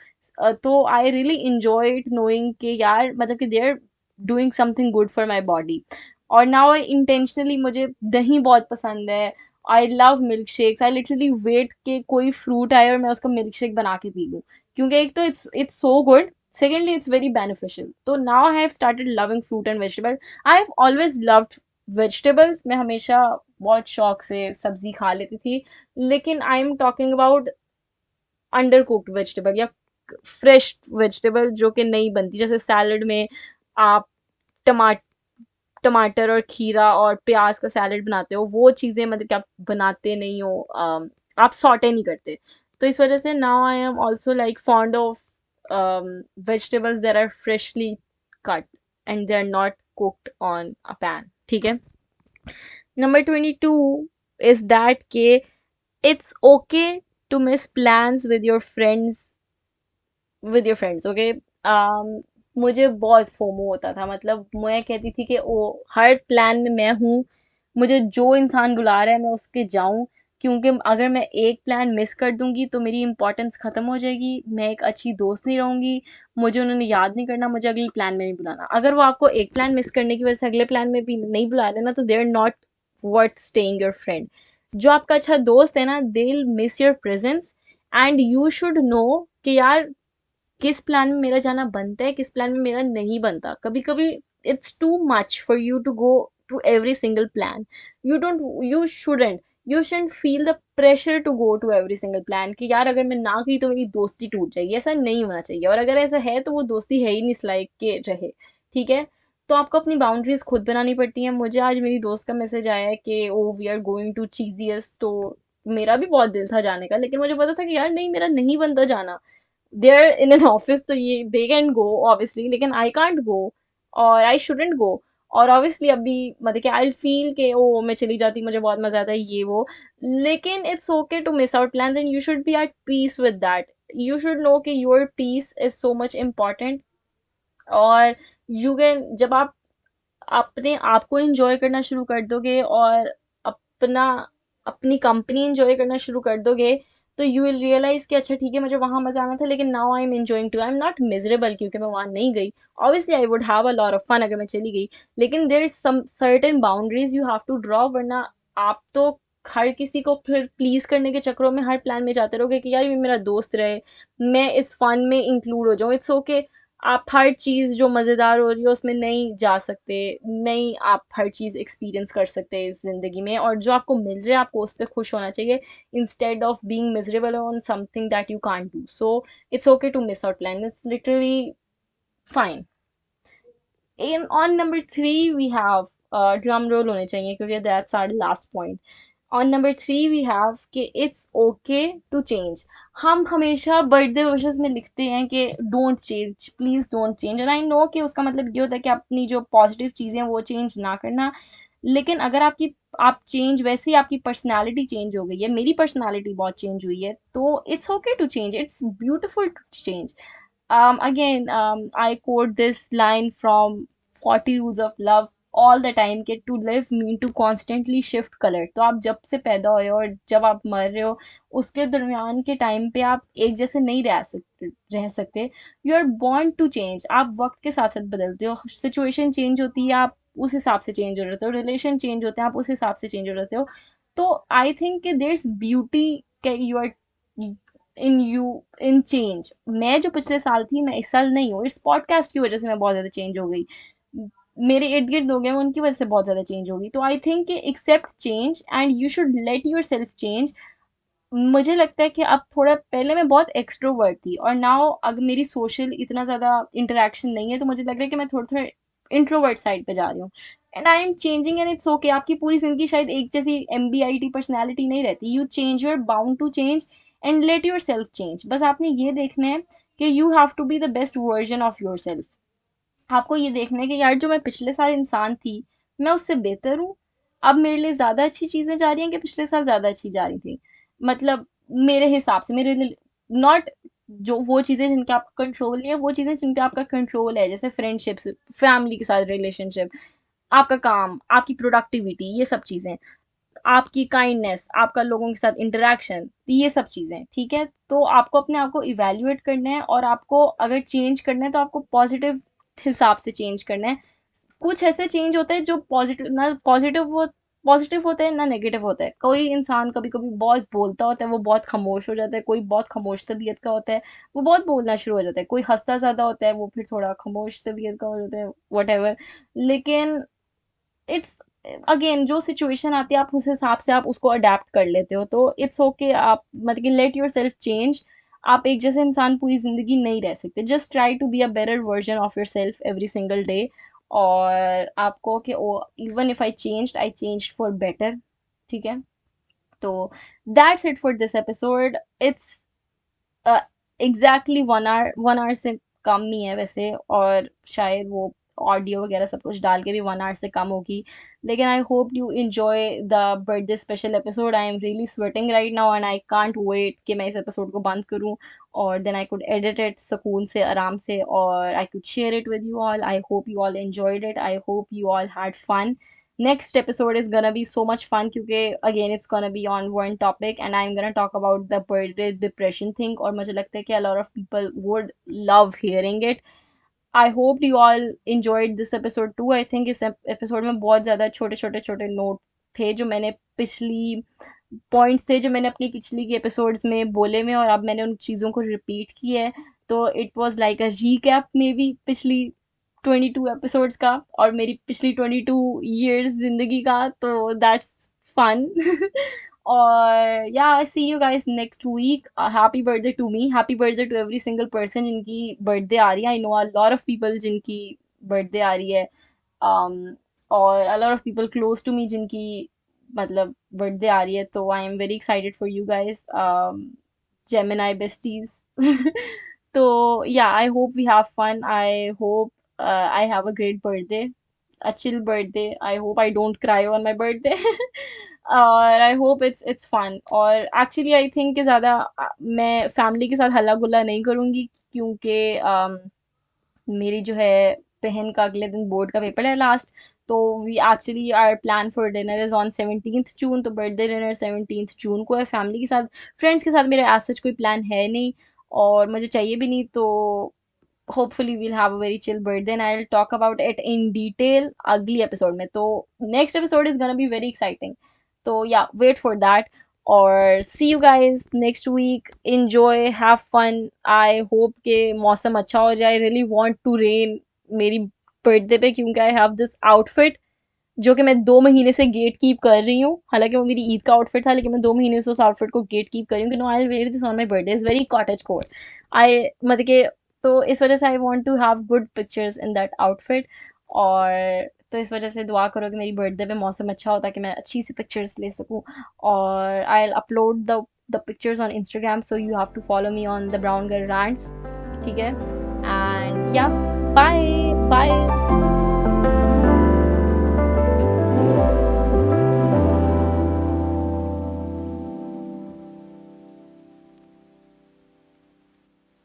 तो I really enjoy it knowing कि यार मतलब कि they are doing something good for my body. और नाउ इंटेंशनली मुझे दही बहुत पसंद है। I love milk shakes. I literally wait के कोई फ्रूट आए और मैं उसका मिल्क शेक बना के पी लूँ, क्योंकि एक तो it's so good, secondly it's very beneficial. तो now I have started loving fruit and vegetable. I have always loved vegetables. मैं हमेशा बहुत शौक से सब्जी खा लेती थी, लेकिन I am talking about under cooked vegetable या फ्रेश वेजिटेबल जो कि नहीं बनती, जैसे सैलड में आप टमाटर टमाटर और खीरा और प्याज का सैलेड बनाते हो, वो चीज़ें मतलब कि आप बनाते नहीं हो, आप सॉटे नहीं करते। तो इस वजह से now I am also like fond of vegetables that are freshly cut and they are not cooked on a pan. ठीक है। नंबर 22 इज दैट के it's okay to miss plans with your friends. Okay. मुझे बहुत FOMO होता था, मतलब मैं कहती थी कि ओ हर प्लान में मैं हूँ, मुझे जो इंसान बुला रहा है मैं उसके जाऊं, क्योंकि अगर मैं एक प्लान मिस कर दूंगी तो मेरी इंपॉर्टेंस ख़त्म हो जाएगी, मैं एक अच्छी दोस्त नहीं रहूंगी, मुझे उन्होंने याद नहीं करना, मुझे अगले प्लान में नहीं बुलाना। अगर वो आपको एक प्लान मिस करने की वजह से अगले प्लान में भी नहीं बुला रहे ना, तो they are not worth staying your friend. जो आपका अच्छा दोस्त है ना, they will miss your presence and you should know कि यार किस प्लान में मेरा जाना बनता है, किस प्लान में मेरा नहीं बनता। कभी कभी it's too much for you to go to every single plan. You shouldn't feel the pressure to go to every single plan कि यार अगर मैं ना गई तो मेरी दोस्ती टूट जाएगी। ऐसा नहीं होना चाहिए, और अगर ऐसा है तो वो दोस्ती है ही नहीं इस लायक के रहे। ठीक है। तो आपको अपनी बाउंड्रीज खुद बनानी पड़ती हैं। मुझे आज मेरी दोस्त का मैसेज आया है कि oh we are going to Cheezious, तो मेरा भी बहुत दिल था जाने का, लेकिन मुझे पता था कि यार नहीं, मेरा नहीं बनता जाना। They are in an office तो ये दे कैन गो ऑब्वियसली, लेकिन आई कांट गो और आई शुडेंट गो। और ऑब्वियसली अभी मतलब कि आई फील के ओ मैं चली जाती, मुझे बहुत मजा आता है ये वो, लेकिन it's okay to miss out plan and you should be at peace with that. You should know कि your peace is so much important. और यू कैन जब आप अपने आप को एंजॉय करना शुरू कर दोगे और अपना अपनी कंपनी एंजॉय करना शुरू कर दोगे, तो यू विल रियलाइज कि अच्छा ठीक है, मुझे वहां मजा आना था, लेकिन now I am enjoying too, I am not miserable क्योंकि मैं वहां नहीं गई। Obviously I would have a lot of fun अगर मैं चली गई, लेकिन there is some certain boundaries you have to draw, वरना आप तो हर किसी को फिर प्लीज करने के चक्करों में हर प्लान में जाते रहोगे कि यार ये मेरा दोस्त रहे, मैं इस फन में इंक्लूड हो जाऊं। It's okay. आप हर चीज़ जो मज़ेदार हो रही है उसमें नहीं जा सकते, नहीं आप हर चीज़ एक्सपीरियंस कर सकते इस ज़िंदगी में, और जो आपको मिल रहा है आपको उस पर खुश होना चाहिए, instead of being miserable on something that you can't do. So it's okay to miss out plan, it's literally fine. in on number 3 we have drum roll होने चाहिए क्योंकि that's our last point. On number 3 we have कि it's okay to change. हम हमेशा birthday wishes में लिखते हैं कि don't change, please don't change, and I know कि उसका मतलब ये होता है कि अपनी जो पॉजिटिव चीजें हैं वो चेंज ना करना। लेकिन अगर आप चेंज, वैसे ही आपकी पर्सनालिटी चेंज हो गई है, मेरी पर्सनालिटी बहुत चेंज हुई है, तो it's okay to change, it's beautiful to change. Again, I quote this line from 40 Rules of Love all the time कि to live mean to constantly shift color। तो आप जब से पैदा हुए हो और जब आप मर रहे हो उसके दरमियान के टाइम पे आप एक जैसे नहीं रह सकते। You are born to change. आप वक्त के साथ साथ बदलते हो, सिचुएशन चेंज होती है, आप उस हिसाब से चेंज हो जाते हो, रिलेशन चेंज होते हैं, आप उस हिसाब से चेंज हो जाते हो। तो आई थिंक कि there is beauty you are you in change. मैं जो पिछले साल थी मैं इस साल नहीं हूँ, इस पॉडकास्ट की वजह से मैं बहुत ज़्यादा चेंज हो गई, मेरे इर्द गिर्द लोग हैं उनकी वजह से बहुत ज़्यादा चेंज होगी। तो I think accept change and you should let yourself change. मुझे लगता है कि अब थोड़ा, पहले मैं बहुत एक्सट्रोवर्ट थी और नाउ अगर मेरी सोशल इतना ज़्यादा इंटरेक्शन नहीं है, तो मुझे लग रहा है कि मैं थोड़ा थोड़ा इंट्रोवर्ट साइड पे जा रही हूँ, and I am changing and it's okay. आपकी पूरी जिंदगी शायद एक जैसी MBIT पर्सनैलिटी नहीं रहती, you change, you are bound to change and let yourself change. बस आपने ये देखना है कि you have to be the best version of yourself. आपको ये देखना है कि यार जो मैं पिछले साल इंसान थी मैं उससे बेहतर हूँ, अब मेरे लिए ज़्यादा अच्छी चीज़ें जा रही हैं कि पिछले साल ज़्यादा अच्छी जा रही थी। मतलब मेरे हिसाब से, मेरे लिए नॉट जो वो चीज़ें जिनके आपका कंट्रोल नहीं है, वो चीज़ें जिन पे आपका कंट्रोल है, जैसे फ्रेंडशिप्स, फैमिली के साथ रिलेशनशिप, आपका काम, आपकी प्रोडक्टिविटी, ये सब चीज़ें, आपकी काइंडनेस, आपका लोगों के साथ इंटरेक्शन, ये सब चीज़ें, ठीक है? तो आपको अपने आप को इवैल्यूएट करना है, और आपको अगर चेंज करना है तो आपको पॉजिटिव हिसाब से चेंज करना है। कुछ ऐसे चेंज होते हैं जो पॉजिटिव होते हैं, ना नेगेटिव होते हैं। कोई इंसान कभी कभी बहुत बोलता होता है, वो बहुत खामोश हो जाता है, कोई बहुत खामोश तबीयत का होता है, वो बहुत बोलना शुरू हो जाता है, कोई हंसता ज़्यादा होता है, वो फिर थोड़ा खामोश तबीयत का हो जाता है, वट। लेकिन इट्स अगेन, जो सिचुएशन आती है आप उस हिसाब से आप उसको अडेप्ट कर लेते हो, तो इट्स ओके। आप मतलब कि लेट योर सेल्फ चेंज। आप एक जैसे इंसान पूरी जिंदगी नहीं रह सकते। Just try to be a better version of yourself every single day. और आपको कि oh, even if I changed, I changed for better. ठीक है? तो that's it for this episode. It's exactly 1 hour, 1 hour से कम नहीं है वैसे, और शायद वो ऑडियो वगैरह सब कुछ डाल के भी 1 आवर से कम होगी। लेकिन I hope you enjoy the birthday special episode. I am really sweating right now and I can't wait कि मैं इस एपिसोड को बंद करूं, और then I could edit it सुकून से, आराम से, और I could share it with you all. I hope you all enjoyed it. I hope you all had fun. Next episode is gonna be so much fun because again it's gonna be on one topic, and I'm gonna talk about the birthday depression thing, और मुझे लगता है कि a lot of people would love hearing it. I hope you all enjoyed this episode too. I think इस episode में बहुत ज़्यादा छोटे छोटे छोटे नोट थे, जो मैंने पिछली पॉइंट्स थे जो मैंने अपनी पिछली के एपिसोड्स में बोले में, और अब मैंने उन चीज़ों को रिपीट की है। तो it was like a recap may be पिछली 22 एपिसोड्स का, और मेरी पिछली 22 ईयर्स जिंदगी का। तो दैट्स फन। और yeah, see you guys next week. Happy birthday to me, happy birthday to every single person जिनकी बर्थडे आ रही है। I know a lot of people जिनकी बर्थडे आ रही है, और a lot of people close to me जिनकी मतलब बर्थडे आ रही है। तो I am very excited for you guys, Gemini besties. तो yeah, I hope we have fun. I hope I have a great birthday, a chill birthday. I hope I don't cry on my birthday. और I hope it's fun. और actually I think कि ज़्यादा मैं family के साथ हल्ला गुल्ला नहीं करूँगी, क्योंकि मेरी जो है बहन का अगले दिन बोर्ड का पेपर है लास्ट। तो we actually are plan for dinner is on 17th June. तो बर्थडे डिनर 17th जून को है फैमिली के साथ। फ्रेंड्स के साथ मेरे एज सच कोई प्लान है नहीं, और मुझे चाहिए भी नहीं। तो hopefully we'll have a very chill birthday, and I'll talk about it in detail अगली episode में। तो next episode is gonna be very exciting. तो yeah, wait for that. और see you guys next week. Enjoy, have fun. I hope के मौसम अच्छा हो जाए। I really want to rain मेरी बर्थडे पे, क्योंकि I have this outfit जो कि मैं 2 महीने से गेट कीप कर रही हूँ। हालांकि वो मेरी ईद का आउटफिट था, लेकिन मैं 2 महीने से उस आउटफिट को गेट कीप कर रही हूँ कि no, I wear this on my birthday. Is very cottage code. I मतलब कि, तो इस वजह से I want to have good pictures in that outfit. और तो इस वजह से दुआ करो कि मेरी बर्थडे पे मौसम अच्छा हो, ताकि मैं अच्छी सी पिक्चर्स ले सकूँ। और I upload the pictures on Instagram, so you have to follow me on the brown girl rants. ठीक है? एंड या, बाय बाय।